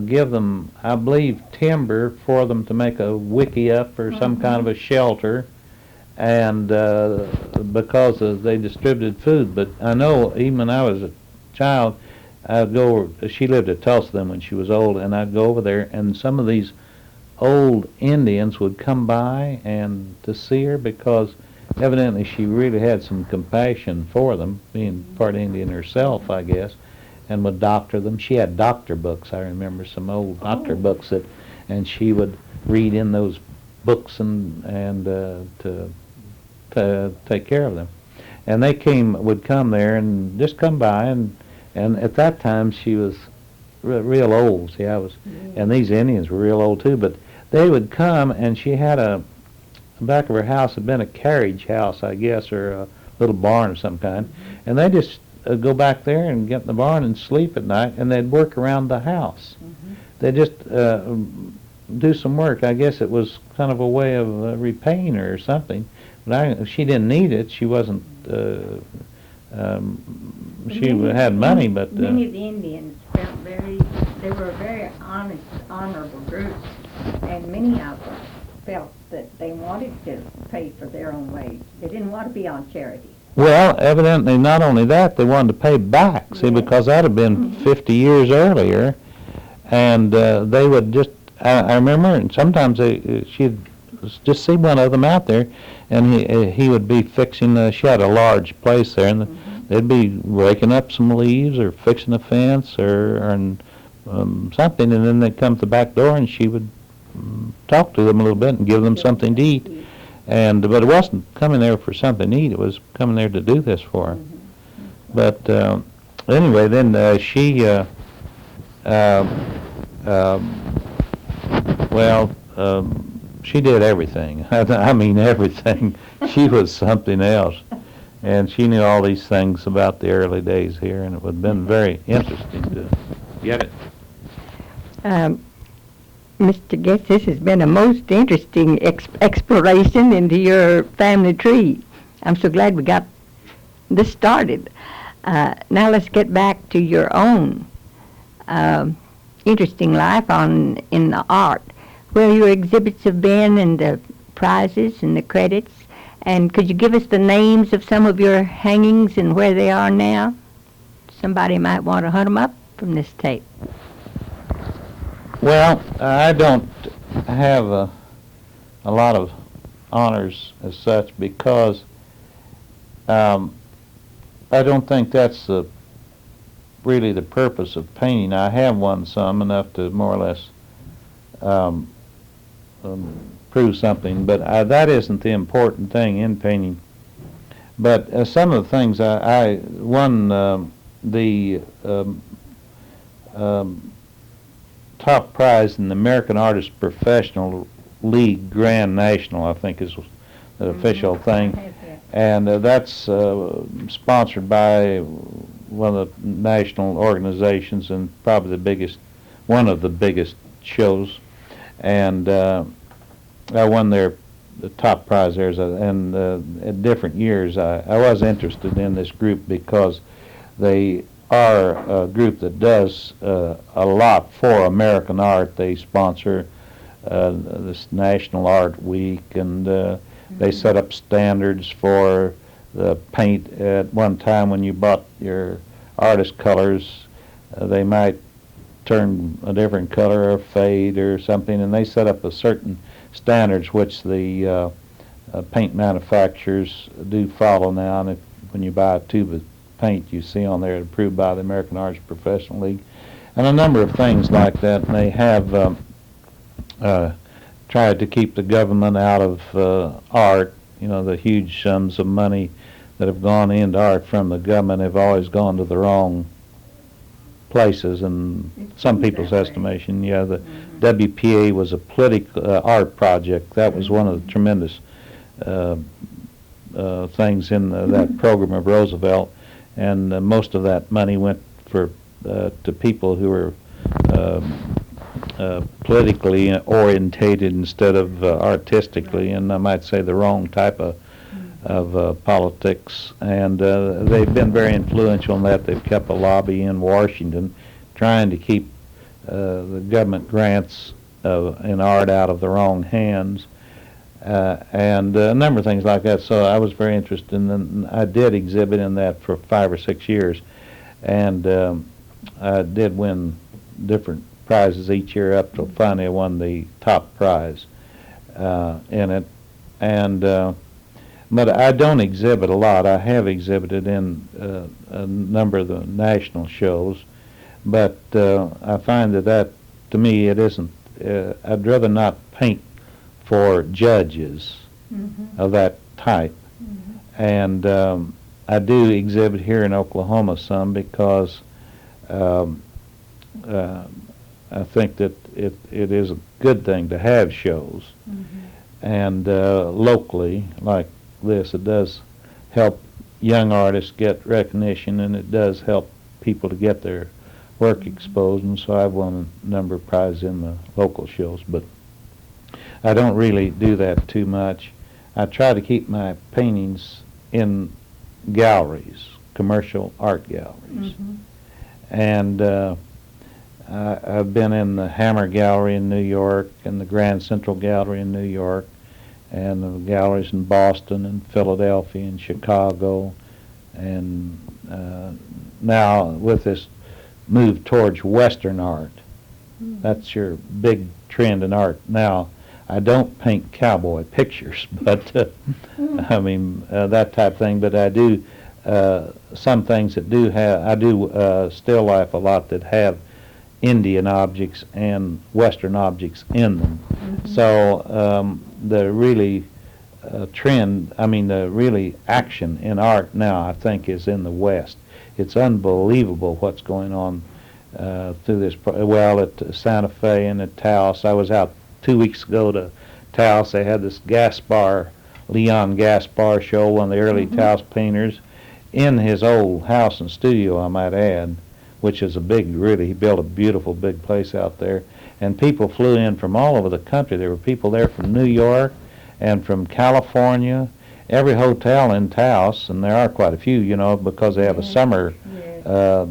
give them, I believe, timber for them to make a wickie up or some kind of a shelter, and because they distributed food. But I know even when I was a child, I'd go over, she lived at Tulsa then when she was old, and I'd go over there, and some of these old Indians would come by and to see her because evidently she really had some compassion for them, being part Indian herself, I guess, and would doctor them. She had doctor books. I remember some old doctor books and she would read in those books and to take care of them. And they would come there and just come by, and at that time she was real old. See, and these Indians were real old too. But they would come, and she had the back of her house had been a carriage house, I guess, or a little barn of some kind, and they just go back there and get in the barn and sleep at night, and they'd work around the house. Mm-hmm. They just do some work. I guess it was kind of a way of repaying her or something. But she didn't need it. She wasn't. She had money, but many of the Indians felt they were a very honest, honorable group, and many of them felt that they wanted to pay for their own wage. They didn't want to be on charity. Well, evidently not only that, they wanted to pay back, see, because that had been 50 years earlier, and they would just, I remember, and sometimes she'd just see one of them out there, and he would be fixing, she had a large place there, and they'd be raking up some leaves or fixing a fence or something, and then they'd come to the back door, and she would talk to them a little bit and give them something to eat. but it wasn't coming there for something to eat. It was coming there to do this for her. But anyway, then she, she did everything. I mean everything. She was something else. And she knew all these things about the early days here, and it would have been very interesting to get it. Mr. Goetz, this has been a most interesting exploration into your family tree. I'm so glad we got this started. Now let's get back to your own interesting life in the art, where your exhibits have been, and the prizes and the credits. And could you give us the names of some of your hangings and where they are now? Somebody might want to hunt them up from this tape. Well, I don't have a lot of honors as such, because I don't think that's really the purpose of painting. I have won some, enough to more or less prove something, but that isn't the important thing in painting. But some of the things I won the top prize in the American Artist Professional League Grand National, I think is the official thing, and that's sponsored by one of the national organizations, and probably one of the biggest shows, and I won the top prize there, and at different years I was interested in this group because they are a group that does a lot for American art. They sponsor this National Art Week, and they set up standards for the paint. At one time when you bought your artist colors, they might turn a different color or fade or something, and they set up a certain standards which the paint manufacturers do follow now. And when you buy a tube of paint, you see on there approved by the American Artist Professional League, and a number of things like that. And they have tried to keep the government out of art. You know, the huge sums of money that have gone into art from the government have always gone to the wrong places, in some people's estimation. Yeah, the WPA was a political art project. That was one of the tremendous things in that program of Roosevelt, and most of that money went to people who were politically orientated instead of artistically, and I might say the wrong type of politics, and they've been very influential in that. They've kept a lobby in Washington trying to keep the government grants in art out of the wrong hands, and a number of things like that. So I was very interested in them. I did exhibit in that for 5 or 6 years, and I did win different prizes each year up till finally I won the top prize in it. And but I don't exhibit a lot. I have exhibited in a number of the national shows, but I find that to me it isn't. I'd rather not paint for judges of that type. And I do exhibit here in Oklahoma some because I think that it is a good thing to have shows. And locally, like this, it does help young artists get recognition, and it does help people to get their work exposed, and so I've won a number of prizes in the local shows, but I don't really do that too much. I try to keep my paintings in galleries, commercial art galleries. And I've been in the Hammer Gallery in New York, and the Grand Central Gallery in New York, and the galleries in Boston and Philadelphia and Chicago, and now with this move towards Western art, that's your big trend in art now. I don't paint cowboy pictures, but I mean that type of thing. But I do some things that do have. I do still life a lot that have Indian objects and Western objects in them. So the really trend, I mean, the really action in art now, I think, is in the West. It's unbelievable what's going on through this. Well, at Santa Fe and at Taos, I was out 2 weeks ago to Taos. They had this Leon Gaspar show, one of the early Taos painters, in his old house and studio, I might add, which is he built a beautiful big place out there. And people flew in from all over the country. There were people there from New York and from California, every hotel in Taos, and there are quite a few, because they have a summer. Well,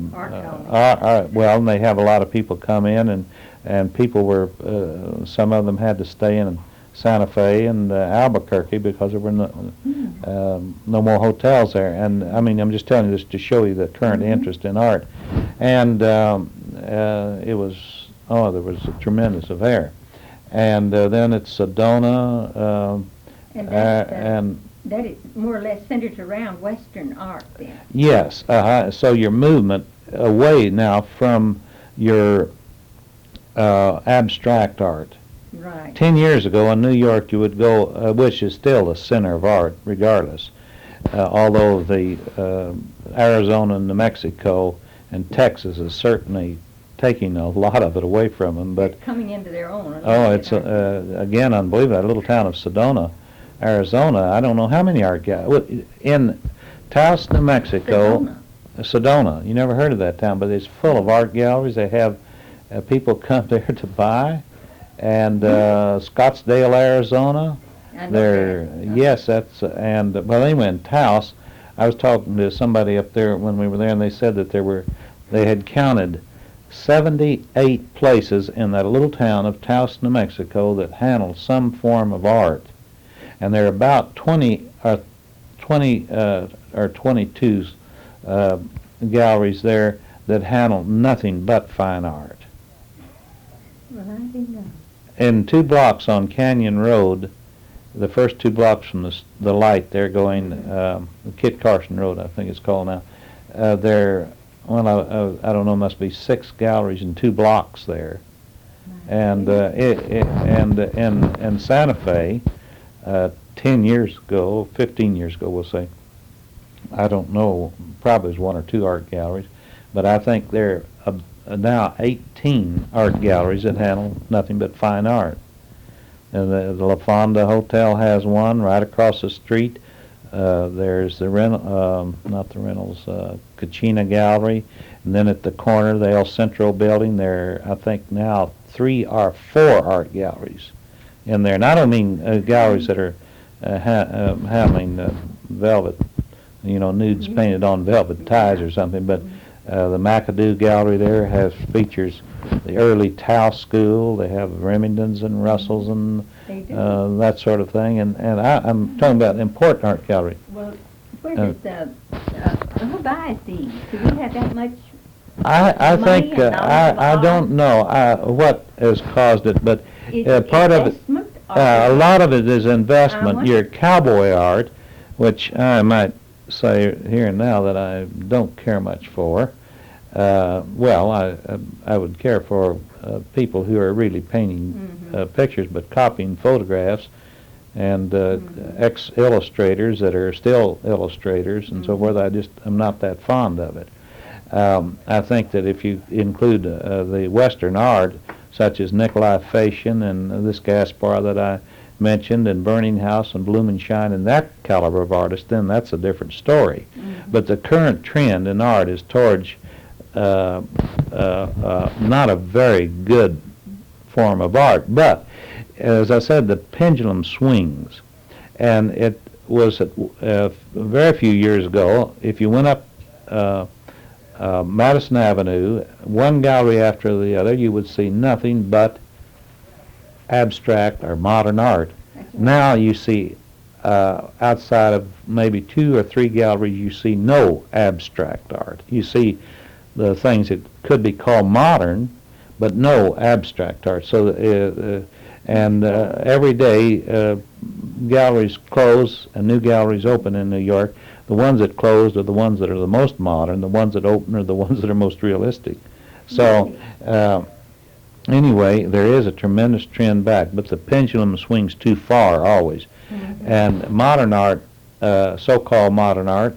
and they have a lot of people come in, and people were, some of them had to stay in Santa Fe and Albuquerque because there were no more hotels there. And I mean, I'm just telling you this to show you the current interest in art. And there was a tremendous affair. And then at Sedona, and that is more or less centered around Western art then. Yes. So your movement away now from your abstract art. Right. 10 years ago in New York, you would go, which is still the center of art, regardless. Although the Arizona, New Mexico, and Texas is certainly taking a lot of it away from them, but coming into their own. It's again unbelievable. That little town of Sedona, Arizona. I don't know how many art galleries in Taos, New Mexico. Sedona. You never heard of that town, but it's full of art galleries. They have people come there to buy. And Scottsdale, Arizona. Yes, that's well, anyway, in Taos, I was talking to somebody up there when we were there, and they said that they had counted 78 places in that little town of Taos, New Mexico, that handled some form of art, and there are about 20 or 22 galleries there that handle nothing but fine art. Well, I didn't know. In 2 blocks on Canyon Road, the first 2 blocks from the light, they're going Kit Carson Road, I think it's called now. I don't know, must be 6 galleries in 2 blocks there, and in Santa Fe, 10 years ago, 15 years ago, we'll say. I don't know, probably there's 1 or 2 art galleries, but I think there are now 18 art galleries that handle nothing but fine art. And the La Fonda Hotel has one right across the street. There's the Kachina Gallery, and then at the corner, the El Centro building, there are, I think now 3 or 4 art galleries in there. And I don't mean galleries that are handling velvet, nudes painted on velvet ties or something, but the McAdoo Gallery there features the early Taos school. They have Remingtons and Russells and that sort of thing. And I'm talking about important art gallery. Well, where does who buys these? Do we have that much? I think I don't know what has caused it, but part of it, a lot of it is investment. Your cowboy art, which I might say here and now that I don't care much for. Well, I would care for people who are really painting pictures, but copying photographs, and ex-illustrators that are still illustrators and so forth. I'm not that fond of it. I think that if you include the Western art, such as Nikolai Fashion and this Gaspar that I mentioned, and Burning House and Blumenschein, and that caliber of artist, then that's a different story. But the current trend in art is towards not a very good form of art. But as I said, the pendulum swings, and it was very few years ago. If you went up Madison Avenue, one gallery after the other, you would see nothing but abstract or modern art. Now you see outside of maybe 2 or 3 galleries, you see no abstract art. You see the things that could be called modern, but no abstract art. So every day galleries close and new galleries open in New York. The ones that closed are the ones that are the most modern. The ones that open are the ones that are most realistic. So anyway, there is a tremendous trend back, but the pendulum swings too far always. And modern art, so-called modern art,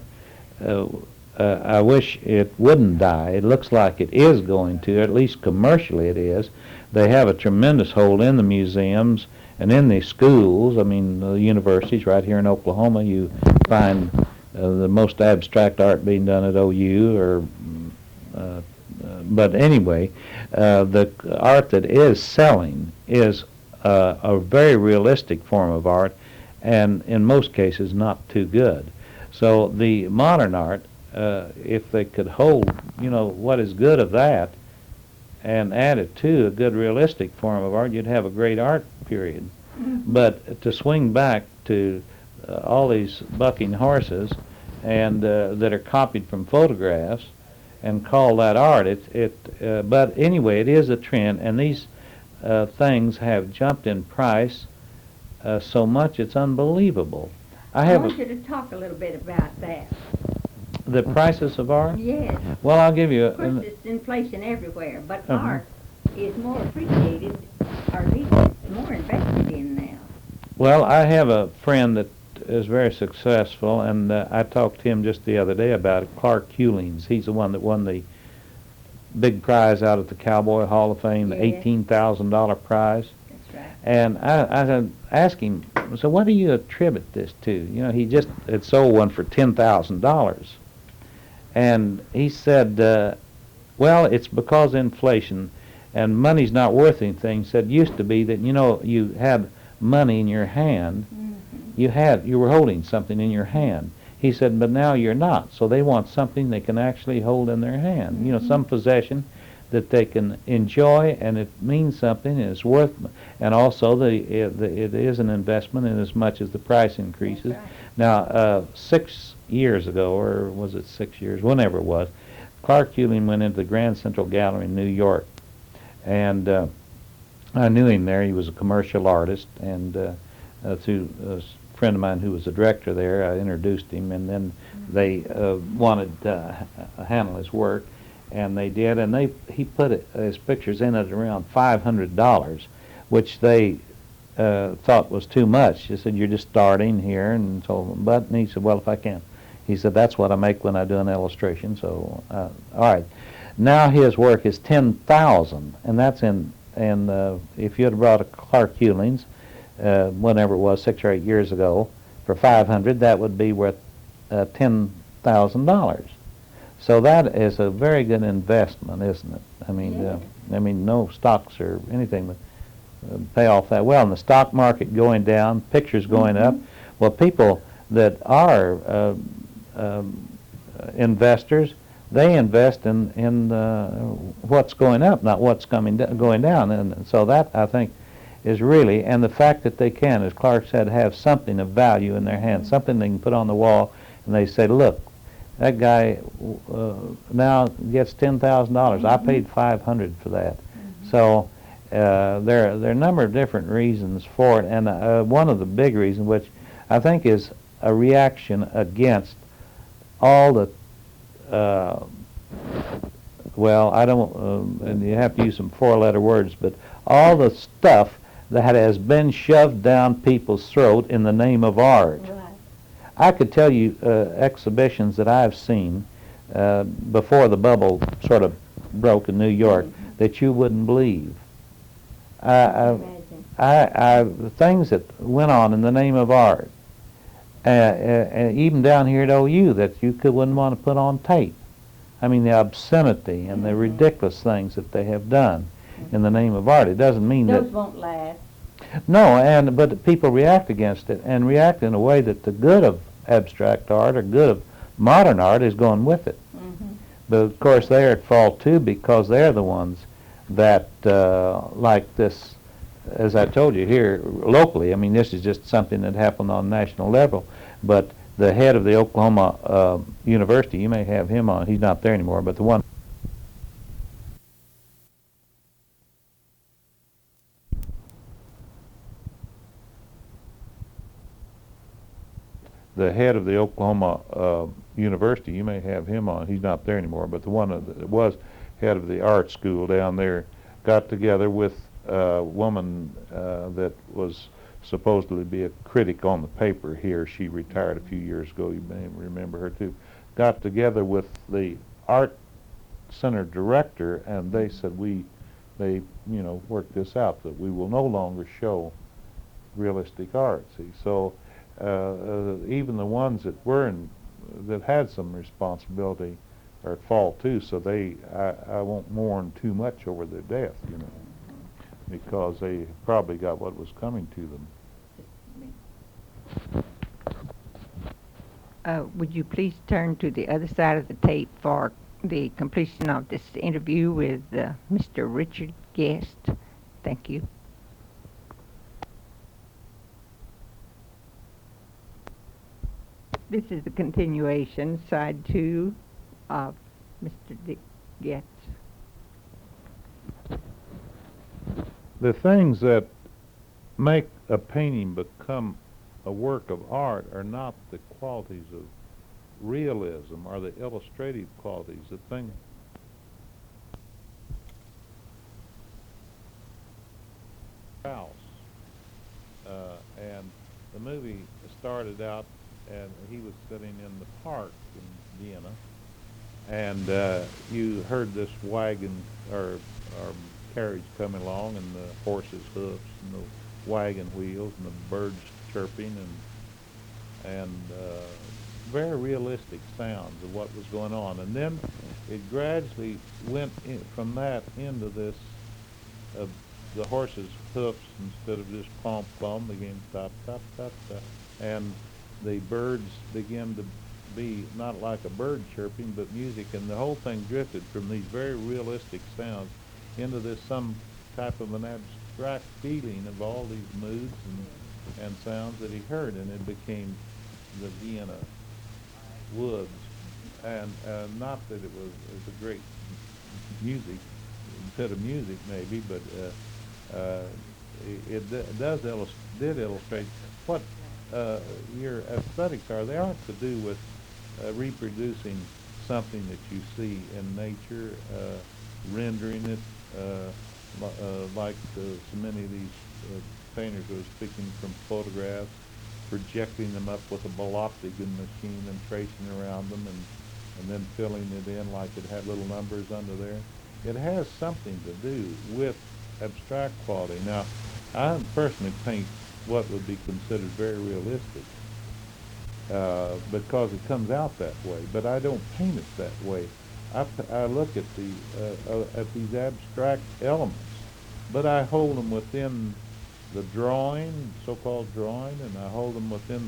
I wish it wouldn't die. It looks like it is going to, at least commercially it is. They have a tremendous hold in the museums and in the schools. I mean, the universities right here in Oklahoma, you find the most abstract art being done at OU, or but anyway, the art that is selling is a very realistic form of art, and in most cases not too good. So the modern art, if they could hold, what is good of that and add it to a good realistic form of art, you'd have a great art period. But to swing back to all these bucking horses and that are copied from photographs and call that art, but anyway, it is a trend, and these things have jumped in price so much it's unbelievable. I want you to talk a little bit about that. The prices of art? Yes. Well, I'll give you Of course, it's inflation everywhere, but art is more appreciated, or at least it's more invested in now. Well, I have a friend that is very successful, and I talked to him just the other day about it, Clark Hulings. He's the one that won the big prize out at the Cowboy Hall of Fame, the $18,000 prize. That's right. And I asked him, so what do you attribute this to? He just had sold one for $10,000. And he said, well, it's because inflation, and money's not worth anything. He said, used to be that, you had money in your hand. You were holding something in your hand. He said, but now you're not. So they want something they can actually hold in their hand. Some possession that they can enjoy, and it means something, and it's worth, and also it is an investment in as much as the price increases. Right. Now, 6 years ago, or was it 6 years, whenever it was, Clark Huling went into the Grand Central Gallery in New York, and I knew him there. He was a commercial artist, and through a friend of mine who was the director there, I introduced him, and then they wanted to handle his work, and they did, and he put his pictures in at around $500, which they thought was too much. He said, you're just starting here, and so, and he said, well, if I can. He said, that's what I make when I do an illustration, so, all right. Now his work is $10,000, and that's if you had brought a Clark Hulings, whenever it was, 6 or 8 years ago, for $500, that would be worth $10,000. So that is a very good investment, isn't it? I mean, no stocks or anything would pay off that well. And the stock market going down, pictures going up. Well, people that are investors, they invest in what's going up, not what's going down. And so that, I think, is really, and the fact that they can, as Clark said, have something of value in their hands, something they can put on the wall, and they say, look, that guy now gets $10,000. I paid $500 for that. So there are a number of different reasons for it, and one of the big reasons, which I think is a reaction against all the well, I don't, and you have to use some four-letter words, but all the stuff that has been shoved down people's throat in the name of art. Right. I could tell you exhibitions that I've seen before the bubble sort of broke in New York that you wouldn't believe. Things that went on in the name of art, even down here at OU, that you wouldn't want to put on tape. I mean, the obscenity and the ridiculous things that they have done in the name of art. It doesn't mean Those that... won't last. No, but people react against it, and react in a way that the good of abstract art or good of modern art is going with it. But of course they're at fault too, because they're the ones that, like this, as I told you here locally, I mean, this is just something that happened on national level, but the head of the Oklahoma University, you may have him on, he's not there anymore, but the one the head of the Oklahoma University, you may have him on, he's not there anymore, but the one that was head of the art school down there got together with a woman that was supposedly be a critic on the paper here. She retired a few years ago. You may remember her too. Got together with the art center director, and they said they worked this out, that we will no longer show realistic art. See, so even the ones that had some responsibility are at fault too. So I won't mourn too much over their death, because they probably got what was coming to them. Would you please turn to the other side of the tape for the completion of this interview with Mr. Richard Guest? Thank you. This is the continuation, side 2 of Mr. Goetz. The things that make a painting become a work of art are not the qualities of realism or the illustrative qualities. The thing house, and the movie started out, and he was sitting in the park in Vienna, and you heard this wagon or carriage coming along, and the horses' hoofs and the wagon wheels and the birds chirping, and very realistic sounds of what was going on. And then it gradually went from that into this the horses' hoofs, instead of just plomp plomp, began tap tap tap tap, and the birds began to be not like a bird chirping, but music, and the whole thing drifted from these very realistic sounds into this some type of an abstract feeling of all these moods and sounds that he heard, and it became the Vienna woods. And not that it was a great music, bit of music maybe, but did illustrate what your aesthetics are. They aren't to do with reproducing something that you see in nature, rendering it like so many of these painters who are speaking from photographs, projecting them up with a Baloptigan machine and tracing around them, and then filling it in like it had little numbers under there. It has something to do with abstract quality. Now, I personally paint what would be considered very realistic because it comes out that way, but I don't paint it that way. I look at these abstract elements, but I hold them within the drawing, so-called drawing, and I hold them within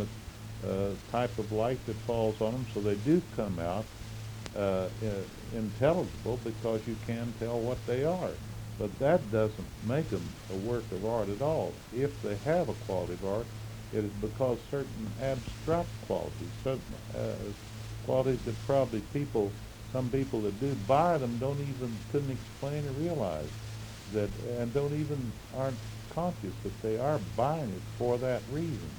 the type of light that falls on them, so they do come out intelligible, because you can tell what they are. But that doesn't make them a work of art at all. If they have a quality of art, it is because certain abstract qualities, certain qualities that probably some people that do buy them couldn't explain or realize that, and aren't conscious that they are buying it for that reason.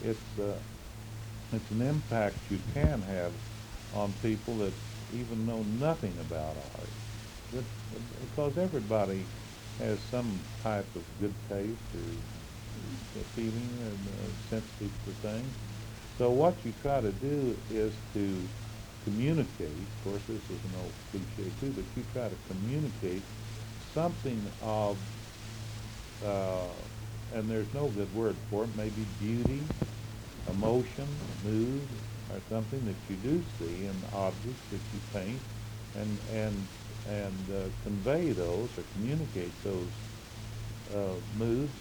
It's an impact you can have on people that even know nothing about art, because everybody has some type of good taste or feeling and sensitive to things. So what you try to do is to communicate. Of course, this is an old cliche too, but you try to communicate something of, and there's no good word for it, maybe beauty, emotion, mood, or something that you do see in objects that you paint, and convey those or communicate those moods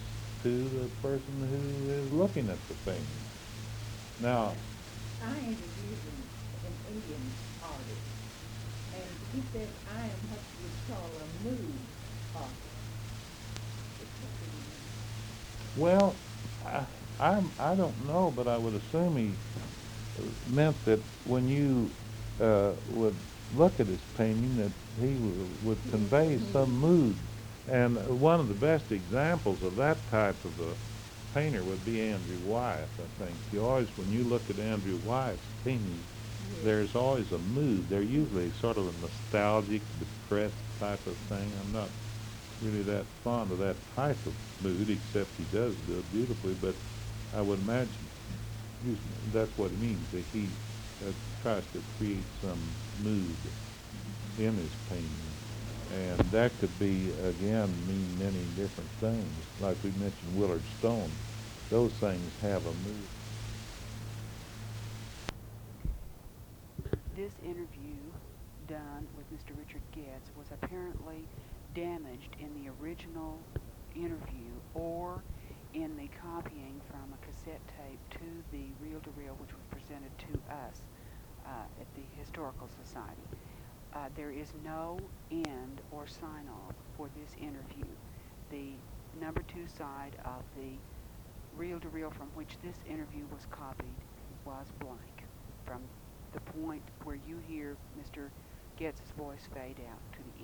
to the person who is looking at the painting. Now, I interviewed an Indian artist, and he said I am what you would call a mood artist. well, I don't know, but I would assume he meant that when you would look at his painting, that he would convey some mood. And one of the best examples of that type of a painter would be Andrew Wyeth, I think. When you look at Andrew Wyeth's paintings, there's always a mood. They're usually sort of a nostalgic, depressed type of thing. I'm not really that fond of that type of mood, except he does do it beautifully. But I would imagine that's what it means, that he tries to create some mood in his painting. And that could be, again, mean many different things. Like we mentioned Willard Stone. Those things have a mood. This interview done with Mr. Richard Goetz was apparently damaged in the original interview or in the copying from a cassette tape to the reel-to-reel which was presented to us at the Historical Society. There is no end or sign-off for this interview. The number 2 side of the reel-to-reel from which this interview was copied was blank from the point where you hear Mr. Goetz's voice fade out to the